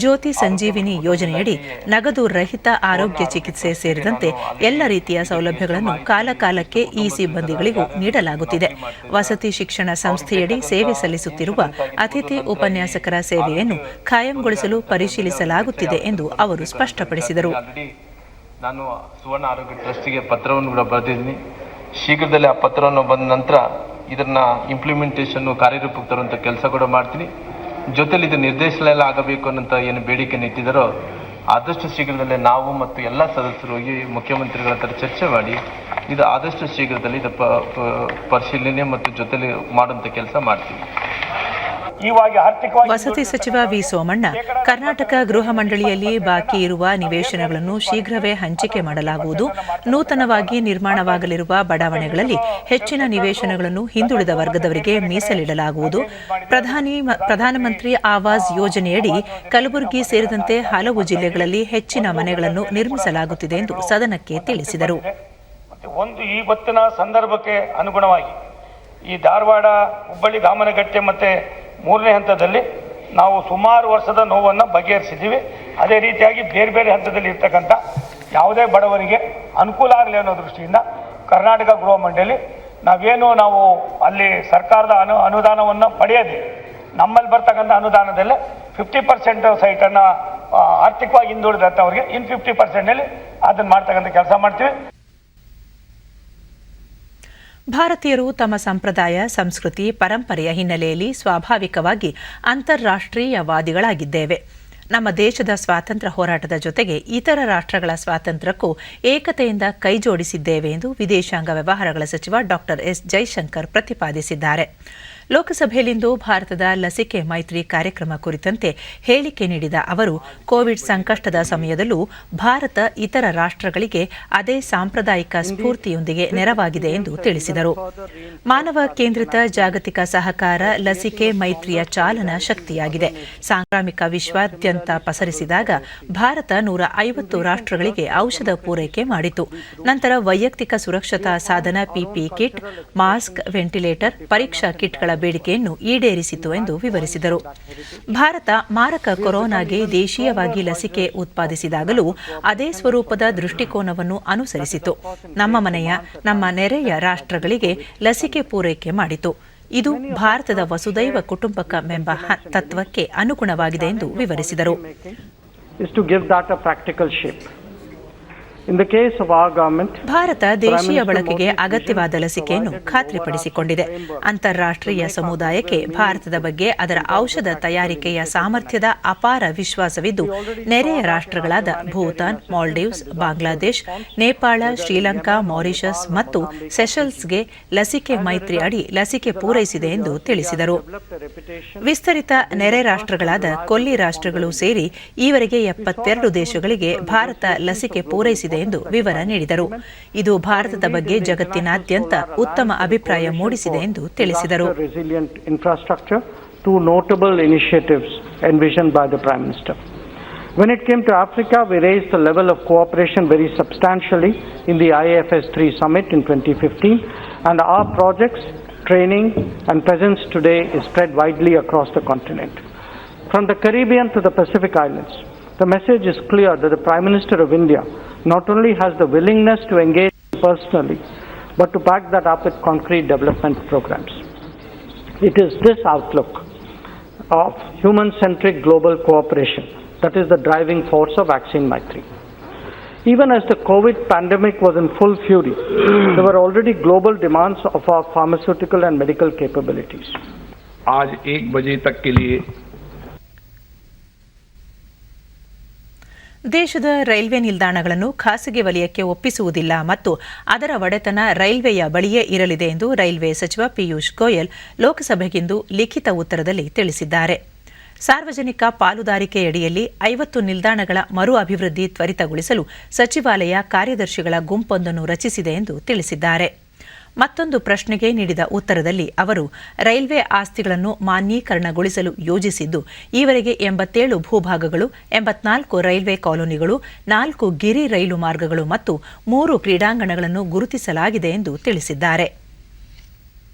ಜ್ಯೋತಿ ಸಂಜೀವಿನಿ ಯೋಜನೆಯಡಿ ನಗದು ರಹಿತ ಆರೋಗ್ಯ ಚಿಕಿತ್ಸೆ ಸೇರಿದಂತೆ ಎಲ್ಲ ರೀತಿಯ ಸೌಲಭ್ಯಗಳನ್ನು ಕಾಲಕಾಲಕ್ಕೆ ಈ ಸಿಬ್ಬಂದಿಗಳಿಗೂ ನೀಡಲಾಗುತ್ತಿದೆ. ವಸತಿ ಶಿಕ್ಷಣ ಸಂಸ್ಥೆಯಡಿ ಸೇವೆ ಸಲ್ಲಿಸುತ್ತಿರುವ ಅತಿಥಿ ಉಪನ್ಯಾಸಕರ ಸೇವೆಯನ್ನು ಖಾಯಂಗೊಳಿಸಲು ಪರಿಶೀಲಿಸಲಾಗುತ್ತಿದೆ ಎಂದು ಅವರು ಸ್ಪಷ್ಟಪಡಿಸಿದರು. ನಾನು ಸುವರ್ಣ ಆರೋಗ್ಯ ಟ್ರಸ್ಟಿಗೆ ಪತ್ರವನ್ನು ಕೂಡ ಬರೆದಿದ್ದೀನಿ. ಶೀಘ್ರದಲ್ಲೇ ಆ ಪತ್ರವನ್ನು ಬಂದ ನಂತರ ಇದನ್ನ ಇಂಪ್ಲಿಮೆಂಟೇಷನ್ ಕಾರ್ಯರೂಪಕ್ಕೆ ತರುವಂಥ ಕೆಲಸ ಕೂಡ ಮಾಡ್ತೀನಿ. ಜೊತೆಲಿ ಇದು ನಿರ್ದೇಶನ ಆಗಬೇಕು ಅನ್ನೋಂಥ ಏನು ಬೇಡಿಕೆಯನ್ನು ಇಟ್ಟಿದ್ದಾರೋ ಆದಷ್ಟು ಶೀಘ್ರದಲ್ಲೇ ನಾವು ಮತ್ತು ಎಲ್ಲ ಸದಸ್ಯರು ಹೋಗಿ ಮುಖ್ಯಮಂತ್ರಿಗಳ ಹತ್ರ ಚರ್ಚೆ ಮಾಡಿ ಇದು ಆದಷ್ಟು ಶೀಘ್ರದಲ್ಲಿ ಇದು ಪರಿಶೀಲನೆ ಮತ್ತು ಜೊತೆಲಿ ಮಾಡುವಂಥ ಕೆಲಸ ಮಾಡ್ತೀವಿ. ವಸತಿ ಸಚಿವ ವಿ ಸೋಮಣ್ಣ, ಕರ್ನಾಟಕ ಗೃಹ ಮಂಡಳಿಯಲ್ಲಿ ಬಾಕಿ ಇರುವ ನಿವೇಶನಗಳನ್ನು ಶೀಘ್ರವೇ ಹಂಚಿಕೆ ಮಾಡಲಾಗುವುದು. ನೂತನವಾಗಿ ನಿರ್ಮಾಣವಾಗಲಿರುವ ಬಡಾವಣೆಗಳಲ್ಲಿ ಹೆಚ್ಚಿನ ನಿವೇಶನಗಳನ್ನು ಹಿಂದುಳಿದ ವರ್ಗದವರಿಗೆ ಮೀಸಲಿಡಲಾಗುವುದು. ಪ್ರಧಾನಮಂತ್ರಿ ಆವಾಸ್ ಯೋಜನೆಯಡಿ ಕಲಬುರಗಿ ಸೇರಿದಂತೆ ಹಲವು ಜಿಲ್ಲೆಗಳಲ್ಲಿ ಹೆಚ್ಚಿನ ಮನೆಗಳನ್ನು ನಿರ್ಮಿಸಲಾಗುತ್ತಿದೆ ಎಂದು ಸದನಕ್ಕೆ ತಿಳಿಸಿದರು. ಇವತ್ತಿನ ಸಂದರ್ಭಕ್ಕೆ ಅನುಗುಣವಾಗಿ ಈ ಧಾರವಾಡ, ಹುಬ್ಬಳ್ಳಿ, ಗಾಮನಗಟ್ಟೆ ಮತ್ತೆ 3ನೇ ಹಂತದಲ್ಲಿ ನಾವು ಸುಮಾರು ವರ್ಷದ ನೋವನ್ನು ಬಗೆಹರಿಸಿದ್ದೀವಿ. ಅದೇ ರೀತಿಯಾಗಿ ಬೇರೆ ಬೇರೆ ಹಂತದಲ್ಲಿ ಇರ್ತಕ್ಕಂಥ ಯಾವುದೇ ಬಡವರಿಗೆ ಅನುಕೂಲ ಆಗಲಿ ಅನ್ನೋ ದೃಷ್ಟಿಯಿಂದ ಕರ್ನಾಟಕ ಗೃಹ ಮಂಡಳಿ ನಾವು ಅಲ್ಲಿ ಸರ್ಕಾರದ ಅನುದಾನವನ್ನು ಪಡೆಯದೆ ನಮ್ಮಲ್ಲಿ ಬರ್ತಕ್ಕಂಥ ಅನುದಾನದಲ್ಲೇ 50% ಸೈಟನ್ನು ಆರ್ಥಿಕವಾಗಿ ಹಿಂದುಳಿದಂಥವ್ರಿಗೆ 50%ನಲ್ಲಿ ಅದನ್ನು ಮಾಡ್ತಕ್ಕಂಥ ಕೆಲಸ ಮಾಡ್ತೀವಿ. ಭಾರತೀಯರು ತಮ್ಮ ಸಂಪ್ರದಾಯ, ಸಂಸ್ಕೃತಿ, ಪರಂಪರೆಯ ಹಿನ್ನೆಲೆಯಲ್ಲಿ ಸ್ವಾಭಾವಿಕವಾಗಿ ಅಂತಾರಾಷ್ಟ್ರೀಯವಾದಿಗಳಾಗಿದ್ದೇವೆ. ನಮ್ಮ ದೇಶದ ಸ್ವಾತಂತ್ರ್ಯ ಹೋರಾಟದ ಜೊತೆಗೆ ಇತರ ರಾಷ್ಟ್ರಗಳ ಸ್ವಾತಂತ್ರ್ಯಕ್ಕೂ ಏಕತೆಯಿಂದ ಕೈಜೋಡಿಸಿದ್ದೇವೆ ಎಂದು ವಿದೇಶಾಂಗ ವ್ಯವಹಾರಗಳ ಸಚಿವ ಡಾ ಎಸ್ ಜೈಶಂಕರ್ ಪ್ರತಿಪಾದಿಸಿದ್ದಾರೆ. ಲೋಕಸಭೆಯಲ್ಲಿಂದು ಭಾರತದ ಲಸಿಕೆ ಮೈತ್ರಿ ಕಾರ್ಯಕ್ರಮ ಕುರಿತಂತೆ ಹೇಳಿಕೆ ನೀಡಿದ ಅವರು, ಕೋವಿಡ್ ಸಂಕಷ್ಟದ ಸಮಯದಲ್ಲೂ ಭಾರತ ಇತರ ರಾಷ್ಟ್ರಗಳಿಗೆ ಅದೇ ಸಾಂಪ್ರದಾಯಿಕ ಸ್ಫೂರ್ತಿಯೊಂದಿಗೆ ನೆರವಾಗಿದೆ ಎಂದು ತಿಳಿಸಿದರು. ಮಾನವ ಕೇಂದ್ರಿತ ಜಾಗತಿಕ ಸಹಕಾರ ಲಸಿಕೆ ಮೈತ್ರಿಯ ಚಾಲನಾ ಶಕ್ತಿಯಾಗಿದೆ. ಸಾಂಕ್ರಾಮಿಕ ವಿಶ್ವಾದ್ಯಂತ ಪಸರಿಸಿದಾಗ ಭಾರತ 150 ರಾಷ್ಟ್ರಗಳಿಗೆ ಔಷಧ ಪೂರೈಕೆ ಮಾಡಿತು. ನಂತರ ವೈಯಕ್ತಿಕ ಸುರಕ್ಷತಾ ಸಾಧನ ಪಿಪಿ ಕಿಟ್, ಮಾಸ್ಕ್, ವೆಂಟಿಲೇಟರ್, ಪರೀಕ್ಷಾ ಕಿಟ್ಗಳ ಬೇಡಿಕೆಯನ್ನು ಈಡೇರಿಸಿತು ಎಂದು ವಿವರಿಸಿದರು. ಭಾರತ ಮಾರಕ ಕೊರೋನಾಗೆ ದೇಶೀಯವಾಗಿ ಲಸಿಕೆ ಉತ್ಪಾದಿಸಿದಾಗಲೂ ಅದೇ ಸ್ವರೂಪದ ದೃಷ್ಟಿಕೋನವನ್ನು ಅನುಸರಿಸಿತು. ನಮ್ಮ ಮನೆಯ, ನಮ್ಮ ನೆರೆಯ ರಾಷ್ಟ್ರಗಳಿಗೆ ಲಸಿಕೆ ಪೂರೈಕೆ ಮಾಡಿತು. ಇದು ಭಾರತದ ವಸುದೈವ ಕುಟುಂಬಕಮೆಂಬ ತತ್ವಕ್ಕೆ ಅನುಗುಣವಾಗಿದೆ ಎಂದು ವಿವರಿಸಿದರು. ಭಾರತ ದೇಶೀಯ ಬಳಕೆಗೆ ಅಗತ್ಯವಾದ ಲಸಿಕೆಯನ್ನು ಖಾತ್ರಿಪಡಿಸಿಕೊಂಡಿದೆ. ಅಂತಾರಾಷ್ಟ್ರೀಯ ಸಮುದಾಯಕ್ಕೆ ಭಾರತದ ಬಗ್ಗೆ ಅದರ ಔಷಧ ತಯಾರಿಕೆಯ ಸಾಮರ್ಥ್ಯದ ಅಪಾರ ವಿಶ್ವಾಸವಿದ್ದು, ನೆರೆಯ ರಾಷ್ಟ್ರಗಳಾದ ಭೂತಾನ್, ಮಾಲ್ಡೀವ್ಸ್, ಬಾಂಗ್ಲಾದೇಶ್, ನೇಪಾಳ, ಶ್ರೀಲಂಕಾ, ಮಾರಿಷಸ್ ಮತ್ತು ಸೆಷಲ್ಸ್ಗೆ ಲಸಿಕೆ ಮೈತ್ರಿ ಅಡಿ ಲಸಿಕೆ ಪೂರೈಸಿದೆ ಎಂದು ತಿಳಿಸಿದರು. ವಿಸ್ತರಿತ ನೆರೆ ರಾಷ್ಟ್ರಗಳಾದ ಕೊಲ್ಲಿ ರಾಷ್ಟ್ರಗಳು ಸೇರಿ ಈವರೆಗೆ 72 ದೇಶಗಳಿಗೆ ಭಾರತ ಲಸಿಕೆ ಪೂರೈಸಿದೆ ಎಂದು ವಿವರ ನೀಡಿದರು. ಇದು ಭಾರತದ ಬಗ್ಗೆ ಜಗತ್ತಿನಾದ್ಯಂತ ಉತ್ತಮ ಅಭಿಪ್ರಾಯ ಮೂಡಿಸಿದೆ ಎಂದು ತಿಳಿಸಿದರು. When it came to Africa, we raised the level of cooperation very substantially in the IAFS 3 summit in 2015, and our projects, training and presence today is spread widely across the continent. From the Caribbean to the Pacific Islands, the message is clear that the Prime Minister of India not only has the willingness to engage personally, but to back that up with concrete development programs. It is this outlook of human-centric global cooperation that is the driving force of Vaccine Maitri. Even as the COVID pandemic was in full fury, there were already global demands of our pharmaceutical and medical capabilities. आज 1 बजे तक के लिए ದೇಶದ railway ನಿಲ್ದಾಣಗಳನ್ನು ಖಾಸಗಿ ವಲಯಕ್ಕೆ ಒಪ್ಪಿಸುವುದಿಲ್ಲ ಮತ್ತು ಅದರ ಒಡೆತನ ರೈಲ್ವೆಯ ಬಳಿಯೇ ಇರಲಿದೆ ಎಂದು ರೈಲ್ವೆ ಸಚಿವ ಪಿಯೂಷ್ ಗೋಯಲ್ ಲೋಕಸಭೆಗಿಂದು ಲಿಖಿತ ಉತ್ತರದಲ್ಲಿ ತಿಳಿಸಿದ್ದಾರೆ. ಸಾರ್ವಜನಿಕ ಪಾಲುದಾರಿಕೆಯಡಿಯಲ್ಲಿ 50 ನಿಲ್ದಾಣಗಳ ಮರು ಅಭಿವೃದ್ಧಿ ತ್ವರಿತಗೊಳಿಸಲು ಸಚಿವಾಲಯ ಕಾರ್ಯದರ್ಶಿಗಳ ಗುಂಪೊಂದನ್ನು ರಚಿಸಿದೆ ಎಂದು ತಿಳಿಸಿದ್ದಾರೆ. ಮತ್ತೊಂದು ಪ್ರಶ್ನೆಗೆ ನೀಡಿದ ಉತ್ತರದಲ್ಲಿ ಅವರು ರೈಲ್ವೆ ಆಸ್ತಿಗಳನ್ನು ಮಾನ್ಯೀಕರಣಗೊಳಿಸಲು ಯೋಜಿಸಿದ್ದು, ಈವರೆಗೆ 87 ಭೂಭಾಗಗಳು, 84 ರೈಲ್ವೆ ಕಾಲೋನಿಗಳು, 4 ಗಿರಿ ರೈಲು ಮಾರ್ಗಗಳು ಮತ್ತು 3 ಕ್ರೀಡಾಂಗಣಗಳನ್ನು ಗುರುತಿಸಲಾಗಿದೆ ಎಂದು ತಿಳಿಸಿದ್ದಾರೆ.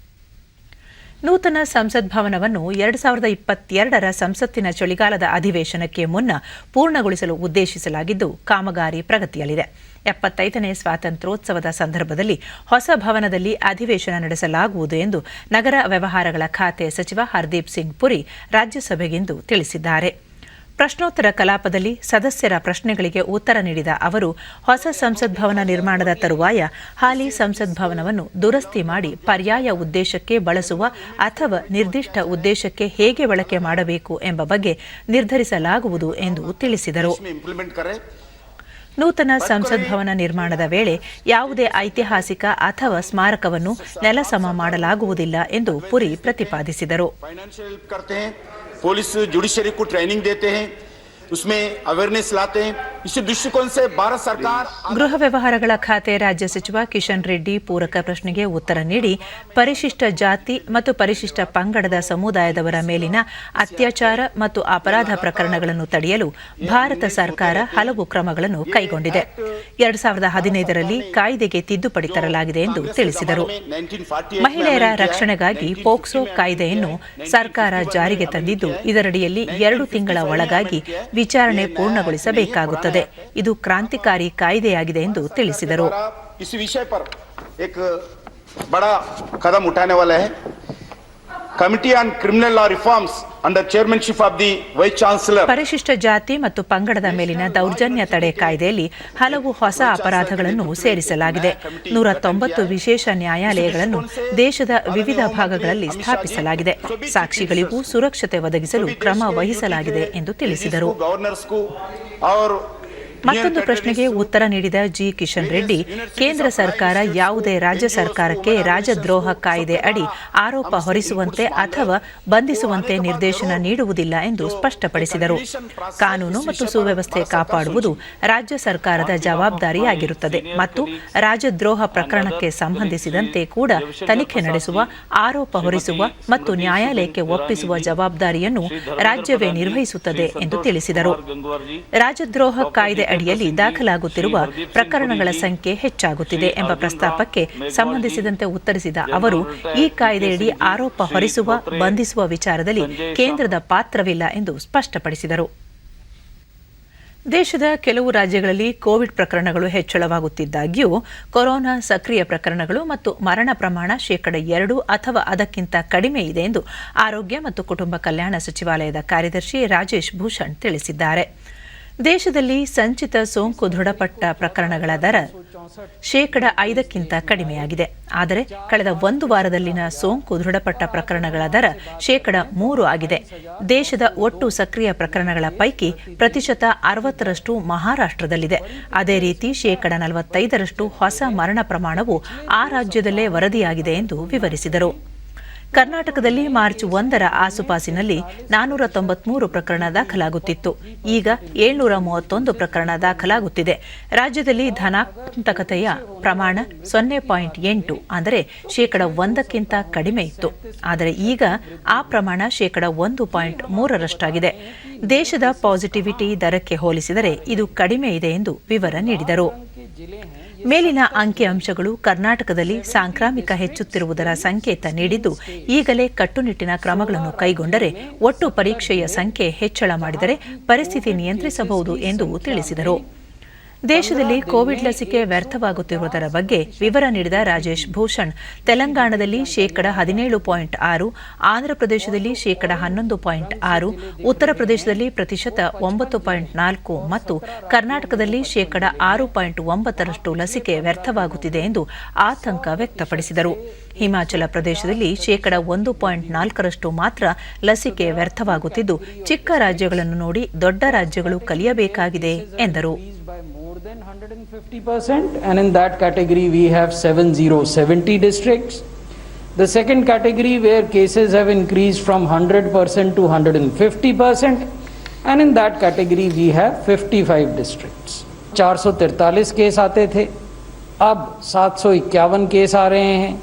ನೂತನ ಸಂಸತ್ ಭವನವನ್ನು 2022ರ ಸಂಸತ್ತಿನ ಚಳಿಗಾಲದ ಅಧಿವೇಶನಕ್ಕೆ ಮುನ್ನ ಪೂರ್ಣಗೊಳಿಸಲು ಉದ್ದೇಶಿಸಲಾಗಿದ್ದು, ಕಾಮಗಾರಿ ಪ್ರಗತಿಯಲ್ಲಿದೆ. 75ನೇ ಸ್ವಾತಂತ್ರ್ಯೋತ್ಸವದ ಸಂದರ್ಭದಲ್ಲಿ ಹೊಸ ಭವನದಲ್ಲಿ ಅಧಿವೇಶನ ನಡೆಸಲಾಗುವುದು ಎಂದು ನಗರ ವ್ಯವಹಾರಗಳ ಖಾತೆ ಸಚಿವ ಹರ್ದೀಪ್ ಸಿಂಗ್ ಪುರಿ ರಾಜ್ಯಸಭೆಗಿಂದು ತಿಳಿಸಿದ್ದಾರೆ. ಪ್ರಶ್ನೋತ್ತರ ಕಲಾಪದಲ್ಲಿ ಸದಸ್ಯರ ಪ್ರಶ್ನೆಗಳಿಗೆ ಉತ್ತರ ನೀಡಿದ ಅವರು, ಹೊಸ ಸಂಸತ್ ಭವನ ನಿರ್ಮಾಣದ ತರುವಾಯ ಹಾಲಿ ಸಂಸತ್ ಭವನವನ್ನು ದುರಸ್ತಿ ಮಾಡಿ ಪರ್ಯಾಯ ಉದ್ದೇಶಕ್ಕೆ ಬಳಸುವ ಅಥವಾ ನಿರ್ದಿಷ್ಟ ಉದ್ದೇಶಕ್ಕೆ ಹೇಗೆ ಬಳಕೆ ಮಾಡಬೇಕು ಎಂಬ ಬಗ್ಗೆ ನಿರ್ಧರಿಸಲಾಗುವುದು ಎಂದು ತಿಳಿಸಿದರು. ನೂತನ ಸಂಸತ್ ಭವನ ನಿರ್ಮಾಣದ ವೇಳೆ ಯಾವುದೇ ಐತಿಹಾಸಿಕ ಅಥವಾ ಸ್ಮಾರಕವನ್ನು ನೆಲಸಮ ಮಾಡಲಾಗುವುದಿಲ್ಲ ಎಂದು ಪುರಿ ಪ್ರತಿಪಾದಿಸಿದರು. पुलिस जुडिशरी को ट्रेनिंग देते हैं, उसमें अवेयरनेस लाते हैं. इसी दृष्टिकोण से भारत सरकार. ಗೃಹ ವ್ಯವಹಾರಗಳ ಖಾತೆ ರಾಜ್ಯ ಸಚಿವ ಕಿಶನ್ ರೆಡ್ಡಿ ಪೂರಕ ಪ್ರಶ್ನೆಗೆ ಉತ್ತರ ನೀಡಿ, ಪರಿಶಿಷ್ಟ ಜಾತಿ ಮತ್ತು ಪರಿಶಿಷ್ಟ ಪಂಗಡದ ಸಮುದಾಯದವರ ಮೇಲಿನ ಅತ್ಯಾಚಾರ ಮತ್ತು ಅಪರಾಧ ಪ್ರಕರಣಗಳನ್ನು ತಡೆಯಲು ಭಾರತ ಸರ್ಕಾರ ಹಲವು ಕ್ರಮಗಳನ್ನು ಕೈಗೊಂಡಿದೆ. 2015ರಲ್ಲಿ ಕಾಯ್ದೆಗೆ ತಿದ್ದುಪಡಿ ತರಲಾಗಿದೆ ಎಂದು ತಿಳಿಸಿದರು. ಮಹಿಳೆಯರ ರಕ್ಷಣೆಗಾಗಿ ಪೋಕ್ಸೋ ಕಾಯ್ದೆಯನ್ನು ಸರ್ಕಾರ ಜಾರಿಗೆ ತಂದಿದ್ದು, ಇದರಡಿಯಲ್ಲಿ 2 ತಿಂಗಳ ಒಳಗಾಗಿ ವಿಚಾರಣೆ ಪೂರ್ಣಗೊಳಿಸಬೇಕಾಗುತ್ತದೆ. ಇದು ಕ್ರಾಂತಿಕಾರಿ ಕಾಯ್ದೆಯಾಗಿದೆ ಎಂದು ತಿಳಿಸಿದರು. Committee on criminal law reforms under chairmanship of the vice chancellor. ಪರಿಶಿಷ್ಟ ಜಾತಿ ಮತ್ತು ಪಂಗಡದ ಮೇಲಿನ ದೌರ್ಜನ್ಯ ತಡೆ ಕಾಯ್ದೆಯಲ್ಲಿ ಹಲವು ಹೊಸ ಅಪರಾಧಗಳನ್ನು ಸೇರಿಸಲಾಗಿದೆ. 190 ವಿಶೇಷ ನ್ಯಾಯಾಲಯಗಳನ್ನು ದೇಶದ ವಿವಿಧ ಭಾಗಗಳಲ್ಲಿ ಸ್ಥಾಪಿಸಲಾಗಿದೆ. ಸಾಕ್ಷಿಗಳಿಗೂ ಸುರಕ್ಷತೆ ಒದಗಿಸಲು ಕ್ರಮ ವಹಿಸಲಾಗಿದೆ ಎಂದು ತಿಳಿಸಿದರು. ಮತ್ತೊಂದು ಪ್ರಶ್ನೆಗೆ ಉತ್ತರ ನೀಡಿದ ಜಿ ಕಿಶನ್ ರೆಡ್ಡಿ, ಕೇಂದ್ರ ಸರ್ಕಾರ ಯಾವುದೇ ರಾಜ್ಯ ಸರ್ಕಾರಕ್ಕೆ ರಾಜದ್ರೋಹ ಕಾಯ್ದೆ ಅಡಿ ಆರೋಪ ಹೊರಿಸುವಂತೆ ಅಥವಾ ಬಂಧಿಸುವಂತೆ ನಿರ್ದೇಶನ ನೀಡುವುದಿಲ್ಲ ಎಂದು ಸ್ಪಷ್ಟಪಡಿಸಿದರು. ಕಾನೂನು ಮತ್ತು ಸುವ್ಯವಸ್ಥೆ ಕಾಪಾಡುವುದು ರಾಜ್ಯ ಸರ್ಕಾರದ ಜವಾಬ್ದಾರಿಯಾಗಿರುತ್ತದೆ ಮತ್ತು ರಾಜದ್ರೋಹ ಪ್ರಕರಣಕ್ಕೆ ಸಂಬಂಧಿಸಿದಂತೆ ಕೂಡ ತನಿಖೆ ನಡೆಸುವ, ಆರೋಪ ಹೊರಿಸುವ ಮತ್ತು ನ್ಯಾಯಾಲಯಕ್ಕೆ ಒಪ್ಪಿಸುವ ಜವಾಬ್ದಾರಿಯನ್ನು ರಾಜ್ಯವೇ ನಿರ್ವಹಿಸುತ್ತದೆ ಎಂದು ತಿಳಿಸಿದರು. ರಾಜದ್ರೋಹ ಕಾಯ್ದೆ ಅಡಿಯಲ್ಲಿ ದಾಖಲಾಗುತ್ತಿರುವ ಪ್ರಕರಣಗಳ ಸಂಖ್ಯೆ ಹೆಚ್ಚಾಗುತ್ತಿದೆ ಎಂಬ ಪ್ರಸ್ತಾಪಕ್ಕೆ ಸಂಬಂಧಿಸಿದಂತೆ ಉತ್ತರಿಸಿದ ಅವರು ಈ ಕಾಯ್ದೆಯಡಿ ಆರೋಪ ಹೊರಿಸುವ ಬಂಧಿಸುವ ವಿಚಾರದಲ್ಲಿ ಕೇಂದ್ರದ ಪಾತ್ರವಿಲ್ಲ ಎಂದು ಸ್ಪಷ್ಟಪಡಿಸಿದರು. ದೇಶದ ಕೆಲವು ರಾಜ್ಯಗಳಲ್ಲಿ ಕೋವಿಡ್ ಪ್ರಕರಣಗಳು ಹೆಚ್ಚಳವಾಗುತ್ತಿದ್ದಾಗ್ಯೂ ಕೊರೋನಾ ಸಕ್ರಿಯ ಪ್ರಕರಣಗಳು ಮತ್ತು ಮರಣ ಪ್ರಮಾಣ 2% ಅಥವಾ ಅದಕ್ಕಿಂತ ಕಡಿಮೆ ಇದೆ ಎಂದು ಆರೋಗ್ಯ ಮತ್ತು ಕುಟುಂಬ ಕಲ್ಯಾಣ ಸಚಿವಾಲಯದ ಕಾರ್ಯದರ್ಶಿ ರಾಜೇಶ್ ಭೂಷಣ್ ತಿಳಿಸಿದ್ದಾರೆ. ದೇಶದಲ್ಲಿ ಸಂಚಿತ ಸೋಂಕು ದೃಢಪಟ್ಟ ಪ್ರಕರಣಗಳ ದರ 5% ಕಡಿಮೆಯಾಗಿದೆ. ಆದರೆ ಕಳೆದ ಒಂದು ವಾರದಲ್ಲಿನ ಸೋಂಕು ದೃಢಪಟ್ಟ ಪ್ರಕರಣಗಳ ದರ 3% ಆಗಿದೆ. ದೇಶದ ಒಟ್ಟು ಸಕ್ರಿಯ ಪ್ರಕರಣಗಳ ಪೈಕಿ ಪ್ರತಿಶತ 60% ಮಹಾರಾಷ್ಟ್ರದಲ್ಲಿದೆ. ಅದೇ ರೀತಿ 45% ಹೊಸ ಮರಣ ಪ್ರಮಾಣವು ಆ ರಾಜ್ಯದಲ್ಲೇ ವರದಿಯಾಗಿದೆ ಎಂದು ವಿವರಿಸಿದರು. ಕರ್ನಾಟಕದಲ್ಲಿ ಮಾರ್ಚ್ 1ರ ಆಸುಪಾಸಿನಲ್ಲಿ 493 ಪ್ರಕರಣ ದಾಖಲಾಗುತ್ತಿತ್ತು. ಈಗ 731 ಪ್ರಕರಣ ದಾಖಲಾಗುತ್ತಿದೆ. ರಾಜ್ಯದಲ್ಲಿ ಧನಾತ್ಮಕತೆಯ ಪ್ರಮಾಣ 0.8 ಅಂದರೆ 1%ಕ್ಕಿಂತ ಕಡಿಮೆ ಇತ್ತು. ಆದರೆ ಈಗ ಆ ಪ್ರಮಾಣ 1.3ರಷ್ಟಾಗಿದೆ. ದೇಶದ ಪಾಸಿಟಿವಿಟಿ ದರಕ್ಕೆ ಹೋಲಿಸಿದರೆ ಇದು ಕಡಿಮೆ ಇದೆ ಎಂದು ವಿವರ ನೀಡಿದರು. ಮೇಲಿನ ಅಂಕಿಅಂಶಗಳು ಕರ್ನಾಟಕದಲ್ಲಿ ಸಾಂಕ್ರಾಮಿಕ ಹೆಚ್ಚುತ್ತಿರುವುದರ ಸಂಕೇತ ನೀಡಿದ್ದು, ಈಗಲೇ ಕಟ್ಟುನಿಟ್ಟಿನ ಕ್ರಮಗಳನ್ನು ಕೈಗೊಂಡರೆ ಒಟ್ಟು ಪರೀಕ್ಷೆಯ ಸಂಖ್ಯೆ ಹೆಚ್ಚಳ ಮಾಡಿದರೆ ಪರಿಸ್ಥಿತಿ ನಿಯಂತ್ರಿಸಬಹುದು ಎಂದು ತಿಳಿಸಿದರು. ದೇಶದಲ್ಲಿ ಕೋವಿಡ್ ಲಸಿಕೆ ವ್ಯರ್ಥವಾಗುತ್ತಿರುವುದರ ಬಗ್ಗೆ ವಿವರ ನೀಡಿದ ರಾಜೇಶ್ ಭೂಷಣ್, ತೆಲಂಗಾಣದಲ್ಲಿ 17.6%, ಆಂಧ್ರಪ್ರದೇಶದಲ್ಲಿ 11.6%, ಉತ್ತರ ಪ್ರದೇಶದಲ್ಲಿ ಪ್ರತಿಶತ 9.4% ಮತ್ತು ಕರ್ನಾಟಕದಲ್ಲಿ 6.9% ಲಸಿಕೆ ವ್ಯರ್ಥವಾಗುತ್ತಿದೆ ಎಂದು ಆತಂಕ ವ್ಯಕ್ತಪಡಿಸಿದರು. ಹಿಮಾಚಲ ಪ್ರದೇಶದಲ್ಲಿ 1.4% ಮಾತ್ರ ಲಸಿಕೆ ವ್ಯರ್ಥವಾಗುತ್ತಿದ್ದು, ಚಿಕ್ಕ ರಾಜ್ಯಗಳನ್ನು ನೋಡಿ ದೊಡ್ಡ ರಾಜ್ಯಗಳು ಕಲಿಯಬೇಕಾಗಿದೆ ಎಂದರು. Than 150%, and in that category we have 70 districts. The second category where cases have increased from 100% to 150%, and in that category we have 55 districts. 443 case आते थे, अब 751 केस आ रहे हैं.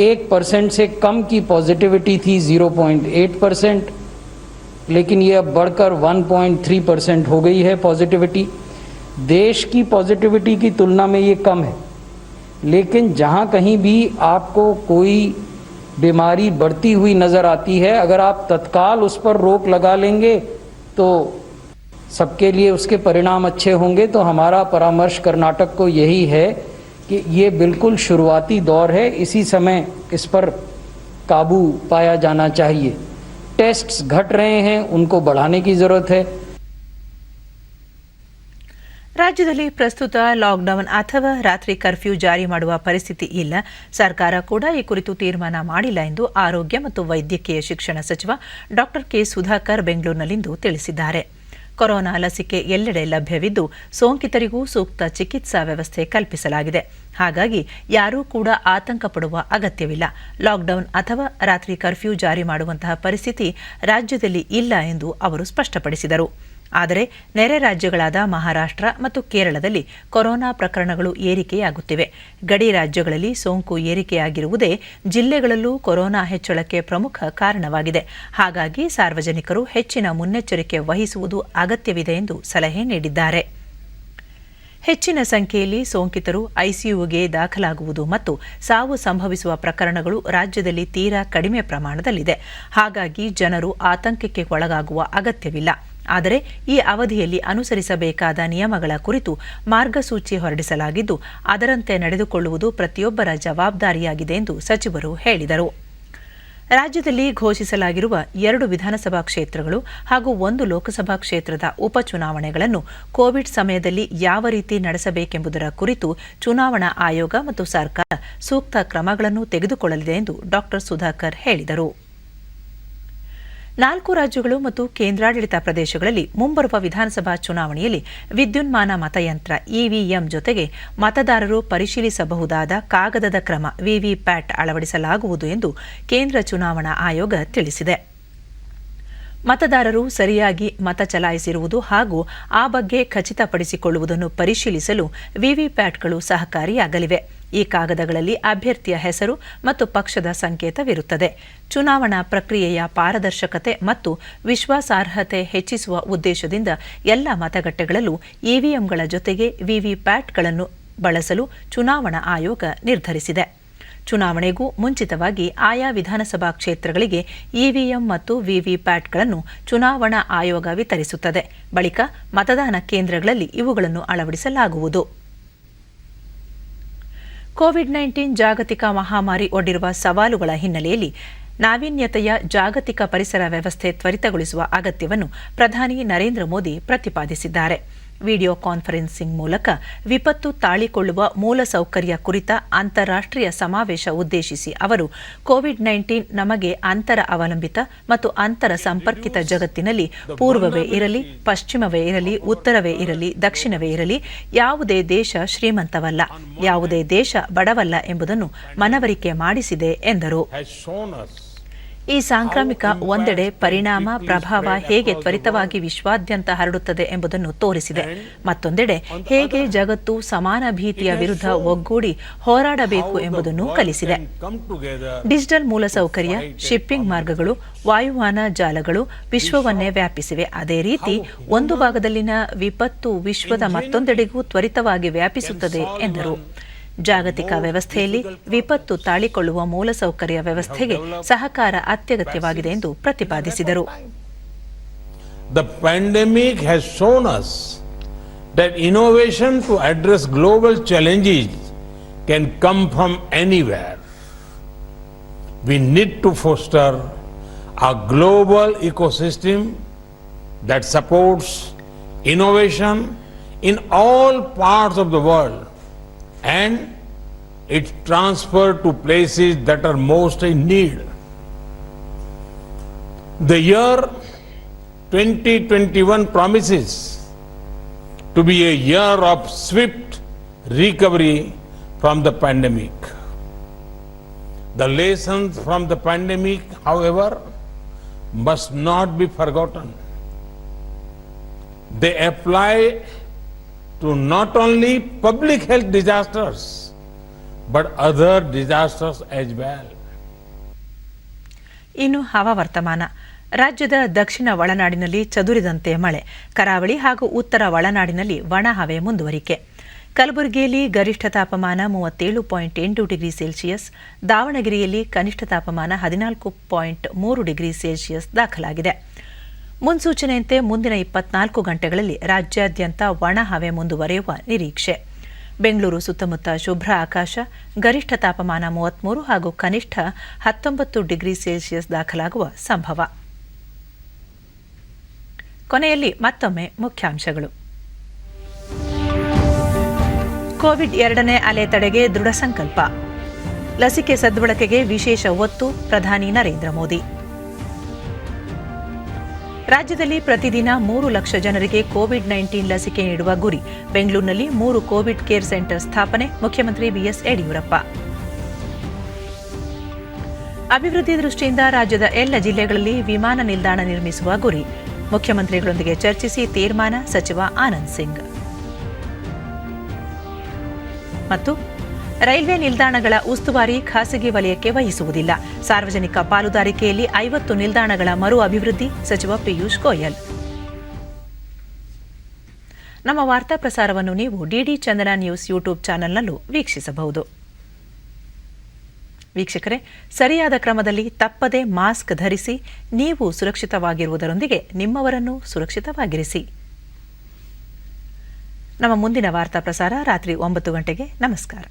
1% से कम की पॉजिटिविटी थी 0.8%, लेकिन ये अब बढ़कर 1.3% हो गई है पॉजिटिविटी. देश की पॉजिटिविटी की तुलना में ये कम है, लेकिन जहाँ कहीं भी आपको कोई बीमारी बढ़ती हुई नज़र आती है, अगर आप तत्काल उस पर रोक लगा लेंगे तो सबके लिए उसके परिणाम अच्छे होंगे. तो हमारा परामर्श कर्नाटक को यही है कि ये बिल्कुल शुरुआती दौर है, इसी समय इस पर काबू पाया जाना चाहिए. टेस्ट्स घट रहे हैं, उनको बढ़ाने की ज़रूरत है. ರಾಜ್ಯದಲ್ಲಿ ಪ್ರಸ್ತುತ ಲಾಕ್ಡೌನ್ ಅಥವಾ ರಾತ್ರಿ ಕರ್ಫ್ಯೂ ಜಾರಿ ಮಾಡುವ ಪರಿಸ್ಥಿತಿ ಇಲ್ಲ. ಸರ್ಕಾರ ಕೂಡ ಈ ಕುರಿತು ತೀರ್ಮಾನ ಮಾಡಿಲ್ಲ ಎಂದು ಆರೋಗ್ಯ ಮತ್ತು ವೈದ್ಯಕೀಯ ಶಿಕ್ಷಣ ಸಚಿವ ಡಾ ಕೆ ಸುಧಾಕರ್ ಬೆಂಗಳೂರಿನಲ್ಲಿಂದು ತಿಳಿಸಿದ್ದಾರೆ. ಕೊರೋನಾ ಲಸಿಕೆ ಎಲ್ಲೆಡೆ ಲಭ್ಯವಿದ್ದು, ಸೋಂಕಿತರಿಗೂ ಸೂಕ್ತ ಚಿಕಿತ್ಸಾ ವ್ಯವಸ್ಥೆ ಕಲ್ಪಿಸಲಾಗಿದೆ. ಹಾಗಾಗಿ ಯಾರೂ ಕೂಡ ಆತಂಕ ಪಡುವ ಅಗತ್ಯವಿಲ್ಲ. ಲಾಕ್ಡೌನ್ ಅಥವಾ ರಾತ್ರಿ ಕರ್ಫ್ಯೂ ಜಾರಿ ಮಾಡುವಂತಹ ಪರಿಸ್ಥಿತಿ ರಾಜ್ಯದಲ್ಲಿ ಇಲ್ಲ ಎಂದು ಅವರು ಸ್ಪಷ್ಟಪಡಿಸಿದರು. ಆದರೆ ನೆರೆ ರಾಜ್ಯಗಳಾದ ಮಹಾರಾಷ್ಟ್ರ ಮತ್ತು ಕೇರಳದಲ್ಲಿ ಕೊರೋನಾ ಪ್ರಕರಣಗಳು ಏರಿಕೆಯಾಗುತ್ತಿವೆ. ಗಡಿ ರಾಜ್ಯಗಳಲ್ಲಿ ಸೋಂಕು ಏರಿಕೆಯಾಗಿರುವುದೇ ಜಿಲ್ಲೆಗಳಲ್ಲೂ ಕೊರೋನಾ ಹೆಚ್ಚಳಕ್ಕೆ ಪ್ರಮುಖ ಕಾರಣವಾಗಿದೆ. ಹಾಗಾಗಿ ಸಾರ್ವಜನಿಕರು ಹೆಚ್ಚಿನ ಮುನ್ನೆಚ್ಚರಿಕೆ ವಹಿಸುವುದು ಅಗತ್ಯವಿದೆ ಎಂದು ಸಲಹೆ ನೀಡಿದ್ದಾರೆ. ಹೆಚ್ಚಿನ ಸಂಖ್ಯೆಯಲ್ಲಿ ಸೋಂಕಿತರು ಐಸಿಯುಗೆ ದಾಖಲಾಗುವುದು ಮತ್ತು ಸಾವು ಸಂಭವಿಸುವ ಪ್ರಕರಣಗಳು ರಾಜ್ಯದಲ್ಲಿ ತೀರಾ ಕಡಿಮೆ ಪ್ರಮಾಣದಲ್ಲಿದೆ. ಹಾಗಾಗಿ ಜನರು ಆತಂಕಕ್ಕೆ ಒಳಗಾಗುವ ಅಗತ್ಯವಿಲ್ಲ. ಆದರೆ ಈ ಅವಧಿಯಲ್ಲಿ ಅನುಸರಿಸಬೇಕಾದ ನಿಯಮಗಳ ಕುರಿತು ಮಾರ್ಗಸೂಚಿ ಹೊರಡಿಸಲಾಗಿದ್ದು, ಅದರಂತೆ ನಡೆದುಕೊಳ್ಳುವುದು ಪ್ರತಿಯೊಬ್ಬರ ಜವಾಬ್ದಾರಿಯಾಗಿದೆ ಎಂದು ಸಚಿವರು ಹೇಳಿದರು. ರಾಜ್ಯದಲ್ಲಿ ಘೋಷಿಸಲಾಗಿರುವ 2 ವಿಧಾನಸಭಾ ಕ್ಷೇತ್ರಗಳು ಹಾಗೂ 1 ಲೋಕಸಭಾ ಕ್ಷೇತ್ರದ ಉಪಚುನಾವಣೆಗಳನ್ನು ಕೋವಿಡ್ ಸಮಯದಲ್ಲಿ ಯಾವ ರೀತಿ ನಡೆಸಬೇಕೆಂಬುದರ ಕುರಿತು ಚುನಾವಣಾ ಆಯೋಗ ಮತ್ತು ಸರ್ಕಾರ ಸೂಕ್ತ ಕ್ರಮಗಳನ್ನು ತೆಗೆದುಕೊಳ್ಳಲಿದೆ ಎಂದು ಡಾ ಸುಧಾಕರ್ ಹೇಳಿದರು. 4 ರಾಜ್ಯಗಳು ಮತ್ತು ಕೇಂದ್ರಾಡಳಿತ ಪ್ರದೇಶಗಳಲ್ಲಿ ಮುಂಬರುವ ವಿಧಾನಸಭಾ ಚುನಾವಣೆಯಲ್ಲಿ ವಿದ್ಯುನ್ಮಾನ ಮತಯಂತ್ರ ಇವಿಎಂ ಜೊತೆಗೆ ಮತದಾರರು ಪರಿಶೀಲಿಸಬಹುದಾದ ಕಾಗದದ ಕ್ರಮ ವಿವಿಪ್ಯಾಟ್ ಅಳವಡಿಸಲಾಗುವುದು ಎಂದು ಕೇಂದ್ರ ಚುನಾವಣಾ ಆಯೋಗ ತಿಳಿಸಿದೆ. ಮತದಾರರು ಸರಿಯಾಗಿ ಮತ ಚಲಾಯಿಸಿರುವುದು ಹಾಗೂ ಆ ಬಗ್ಗೆ ಖಚಿತಪಡಿಸಿಕೊಳ್ಳುವುದನ್ನು ಪರಿಶೀಲಿಸಲು ವಿವಿಪ್ಯಾಟ್ಗಳು ಸಹಕಾರಿಯಾಗಲಿವೆ. ಈ ಕಾಗದಗಳಲ್ಲಿ ಅಭ್ಯರ್ಥಿಯ ಹೆಸರು ಮತ್ತು ಪಕ್ಷದ ಸಂಕೇತವಿರುತ್ತದೆ. ಚುನಾವಣಾ ಪ್ರಕ್ರಿಯೆಯ ಪಾರದರ್ಶಕತೆ ಮತ್ತು ವಿಶ್ವಾಸಾರ್ಹತೆ ಹೆಚ್ಚಿಸುವ ಉದ್ದೇಶದಿಂದ ಎಲ್ಲ ಮತಗಟ್ಟೆಗಳಲ್ಲೂ ಇವಿಎಂಗಳ ಜೊತೆಗೆ ವಿವಿಪ್ಯಾಟ್ಗಳನ್ನು ಬಳಸಲು ಚುನಾವಣಾ ಆಯೋಗ ನಿರ್ಧರಿಸಿದೆ. ಚುನಾವಣೆಗೂ ಮುಂಚಿತವಾಗಿ ಆಯಾ ವಿಧಾನಸಭಾ ಕ್ಷೇತ್ರಗಳಿಗೆ ಇವಿಎಂ ಮತ್ತು ವಿವಿಪ್ಯಾಟ್ಗಳನ್ನು ಚುನಾವಣಾ ಆಯೋಗ ವಿತರಿಸುತ್ತದೆ. ಬಳಿಕ ಮತದಾನ ಕೇಂದ್ರಗಳಲ್ಲಿ ಇವುಗಳನ್ನು ಅಳವಡಿಸಲಾಗುವುದು. ಕೋವಿಡ್-19 ಜಾಗತಿಕ ಮಹಾಮಾರಿ ಒಡ್ಡಿರುವ ಸವಾಲುಗಳ ಹಿನ್ನೆಲೆಯಲ್ಲಿ ನಾವೀನ್ಯತೆಯ ಜಾಗತಿಕ ಪರಿಸರ ವ್ಯವಸ್ಥೆ ತ್ವರಿತಗೊಳಿಸುವ ಅಗತ್ಯವನ್ನು ಪ್ರಧಾನಿ ನರೇಂದ್ರ ಮೋದಿ ಪ್ರತಿಪಾದಿಸಿದ್ದಾರೆ. ವಿಡಿಯೋ ಕಾನ್ಫರೆನ್ಸಿಂಗ್ ಮೂಲಕ ವಿಪತ್ತು ತಾಳಿಕೊಳ್ಳುವ ಮೂಲಸೌಕರ್ಯ ಕುರಿತ ಅಂತಾರಾಷ್ಟ್ರೀಯ ಸಮಾವೇಶ ಉದ್ದೇಶಿಸಿ ಅವರು ಕೋವಿಡ್-19 ನಮಗೆ ಅಂತರ ಅವಲಂಬಿತ ಮತ್ತು ಅಂತರ ಸಂಪರ್ಕಿತ ಜಗತ್ತಿನಲ್ಲಿ ಪೂರ್ವವೇ ಇರಲಿ, ಪಶ್ಚಿಮವೇ ಇರಲಿ, ಉತ್ತರವೇ ಇರಲಿ, ದಕ್ಷಿಣವೇ ಇರಲಿ, ಯಾವುದೇ ದೇಶ ಶ್ರೀಮಂತವಲ್ಲ, ಯಾವುದೇ ದೇಶ ಬಡವಲ್ಲ ಎಂಬುದನ್ನು ಮನವರಿಕೆ ಮಾಡಿಸಿದೆ ಎಂದರು. ಈ ಸಾಂಕ್ರಾಮಿಕ ಒಂದೆಡೆ ಪರಿಣಾಮ ಪ್ರಭಾವ ಹೇಗೆ ತ್ವರಿತವಾಗಿ ವಿಶ್ವಾದ್ಯಂತ ಹರಡುತ್ತದೆ ಎಂಬುದನ್ನು ತೋರಿಸಿದೆ. ಮತ್ತೊಂದೆಡೆ ಹೇಗೆ ಜಗತ್ತು ಸಮಾನ ಭೀತಿಯ ವಿರುದ್ಧ ಒಗ್ಗೂಡಿ ಹೋರಾಡಬೇಕು ಎಂಬುದನ್ನು ಕಲಿಸಿದೆ. ಡಿಜಿಟಲ್ ಮೂಲಸೌಕರ್ಯ, ಶಿಪ್ಪಿಂಗ್ ಮಾರ್ಗಗಳು, ವಾಯುಯಾನ ಜಾಲಗಳು ವಿಶ್ವವನ್ನೇ ವ್ಯಾಪಿಸಿವೆ. ಅದೇ ರೀತಿ ಒಂದು ಭಾಗದಲ್ಲಿನ ವಿಪತ್ತು ವಿಶ್ವದ ಮತ್ತೊಂದೆಡೆಗೂ ತ್ವರಿತವಾಗಿ ವ್ಯಾಪಿಸುತ್ತದೆ ಎಂದರು. ಜಾಗತಿಕ ವ್ಯವಸ್ಥೆಯಲ್ಲಿ ವಿಪತ್ತು ತಾಳಿಕೊಳ್ಳುವ ಮೂಲಸೌಕರ್ಯ ವ್ಯವಸ್ಥೆಗೆ ಸಹಕಾರ ಅತ್ಯಗತ್ಯವಾಗಿದೆ ಎಂದು ಪ್ರತಿಪಾದಿಸಿದರು. The pandemic has shown us that innovation to address global challenges can come from anywhere. We need to foster a global ecosystem that supports innovation in all parts of the world and its transfer to places that are most in need. The year 2021 promises to be a year of swift recovery from the pandemic. The lessons from the pandemic, however, must not be forgotten. They apply to not only public health disasters, but other disasters as well. ಇನ್ನು ಹವಾವರ್ತಮಾನ. ರಾಜ್ಯದ ದಕ್ಷಿಣ ಒಳನಾಡಿನಲ್ಲಿ ಚದುರಿದಂತೆ ಮಳೆ, ಕರಾವಳಿ ಹಾಗೂ ಉತ್ತರ ಒಳನಾಡಿನಲ್ಲಿ ಒಣ ಹವೆ ಮುಂದುವರಿಕೆ. ಕಲಬುರಗಿಯಲ್ಲಿ ಗರಿಷ್ಠ ತಾಪಮಾನ 37.8 ಡಿಗ್ರಿ ಸೆಲ್ಸಿಯಸ್, ದಾವಣಗೆರೆಯಲ್ಲಿ ಕನಿಷ್ಠ ತಾಪಮಾನ 14.3 ಡಿಗ್ರಿ ಸೆಲ್ಸಿಯಸ್ ದಾಖಲಾಗಿದೆ. ಮುನ್ಸೂಚನೆಯಂತೆ ಮುಂದಿನ 24 ಗಂಟೆಗಳಲ್ಲಿ ರಾಜ್ಯಾದ್ಯಂತ ಒಣ ಹವೆ ಮುಂದುವರಿಯುವ ನಿರೀಕ್ಷೆ. ಬೆಂಗಳೂರು ಸುತ್ತಮುತ್ತ ಶುಭ್ರ ಆಕಾಶ, ಗರಿಷ್ಠ ತಾಪಮಾನ 33 ಹಾಗೂ ಕನಿಷ್ಠ 19 ಡಿಗ್ರಿ ಸೆಲ್ಸಿಯಸ್ ದಾಖಲಾಗುವ ಸಂಭವ. ಕೊನೆಯಲ್ಲಿ ಮತ್ತೊಮ್ಮೆ ಮುಖ್ಯಾಂಶಗಳು. ಕೋವಿಡ್ 2ನೇ ಅಲೆ ತಡೆಗೆ ದೃಢ ಸಂಕಲ್ಪ. ಲಸಿಕೆ ಸದ್ಬಳಕೆಗೆ ವಿಶೇಷ ಒತ್ತು, ಪ್ರಧಾನಿ ನರೇಂದ್ರ ಮೋದಿ. ರಾಜ್ಯದಲ್ಲಿ ಪ್ರತಿದಿನ 3 ಲಕ್ಷ ಜನರಿಗೆ ಕೋವಿಡ್-19 ಲಸಿಕೆ ನೀಡುವ ಗುರಿ. ಬೆಂಗಳೂರಿನಲ್ಲಿ 3 ಕೋವಿಡ್ ಕೇರ್ ಸೆಂಟರ್ ಸ್ಥಾಪನೆ, ಮುಖ್ಯಮಂತ್ರಿ ಬಿಎಸ್ ಯಡಿಯೂರಪ್ಪ. ಅಭಿವೃದ್ಧಿ ದೃಷ್ಟಿಯಿಂದ ರಾಜ್ಯದ ಎಲ್ಲ ಜಿಲ್ಲೆಗಳಲ್ಲಿ ವಿಮಾನ ನಿಲ್ದಾಣ ನಿರ್ಮಿಸುವ ಗುರಿ. ಮುಖ್ಯಮಂತ್ರಿಗಳೊಂದಿಗೆ ಚರ್ಚಿಸಿ ತೀರ್ಮಾನ, ಸಚಿವ ಆನಂದ್ ಸಿಂಗ್. ಮತ್ತು ರೈಲ್ವೆ ನಿಲ್ದಾಣಗಳ ಉಸ್ತುವಾರಿ ಖಾಸಗಿ ವಲಯಕ್ಕೆ ವಹಿಸುವುದಿಲ್ಲ. ಸಾರ್ವಜನಿಕ ಪಾಲುದಾರಿಕೆಯಲ್ಲಿ 50 ನಿಲ್ದಾಣಗಳ ಮರು ಅಭಿವೃದ್ಧಿ, ಸಚಿವ ಪಿಯೂಷ್ ಗೋಯಲ್. ನಮ್ಮ ವಾರ್ತಾ ಪ್ರಸಾರವನ್ನು ನೀವು ಡಿಡಿ ಚಂದನ ನ್ಯೂಸ್ ಯೂಟ್ಯೂಬ್ ಚಾನೆಲ್ನಲ್ಲೂ ವೀಕ್ಷಿಸಬಹುದು. ವೀಕ್ಷಕರೇ, ಸರಿಯಾದ ಕ್ರಮದಲ್ಲಿ ತಪ್ಪದೆ ಮಾಸ್ಕ್ ಧರಿಸಿ, ನೀವು ಸುರಕ್ಷಿತವಾಗಿರುವುದರೊಂದಿಗೆ ನಿಮ್ಮವರನ್ನು ಸುರಕ್ಷಿತವಾಗಿರಿಸಿ. ನಮ್ಮ ಮುಂದಿನ ವಾರ್ತಾ ಪ್ರಸಾರ ರಾತ್ರಿ 9 ಗಂಟೆಗೆ. ನಮಸ್ಕಾರ.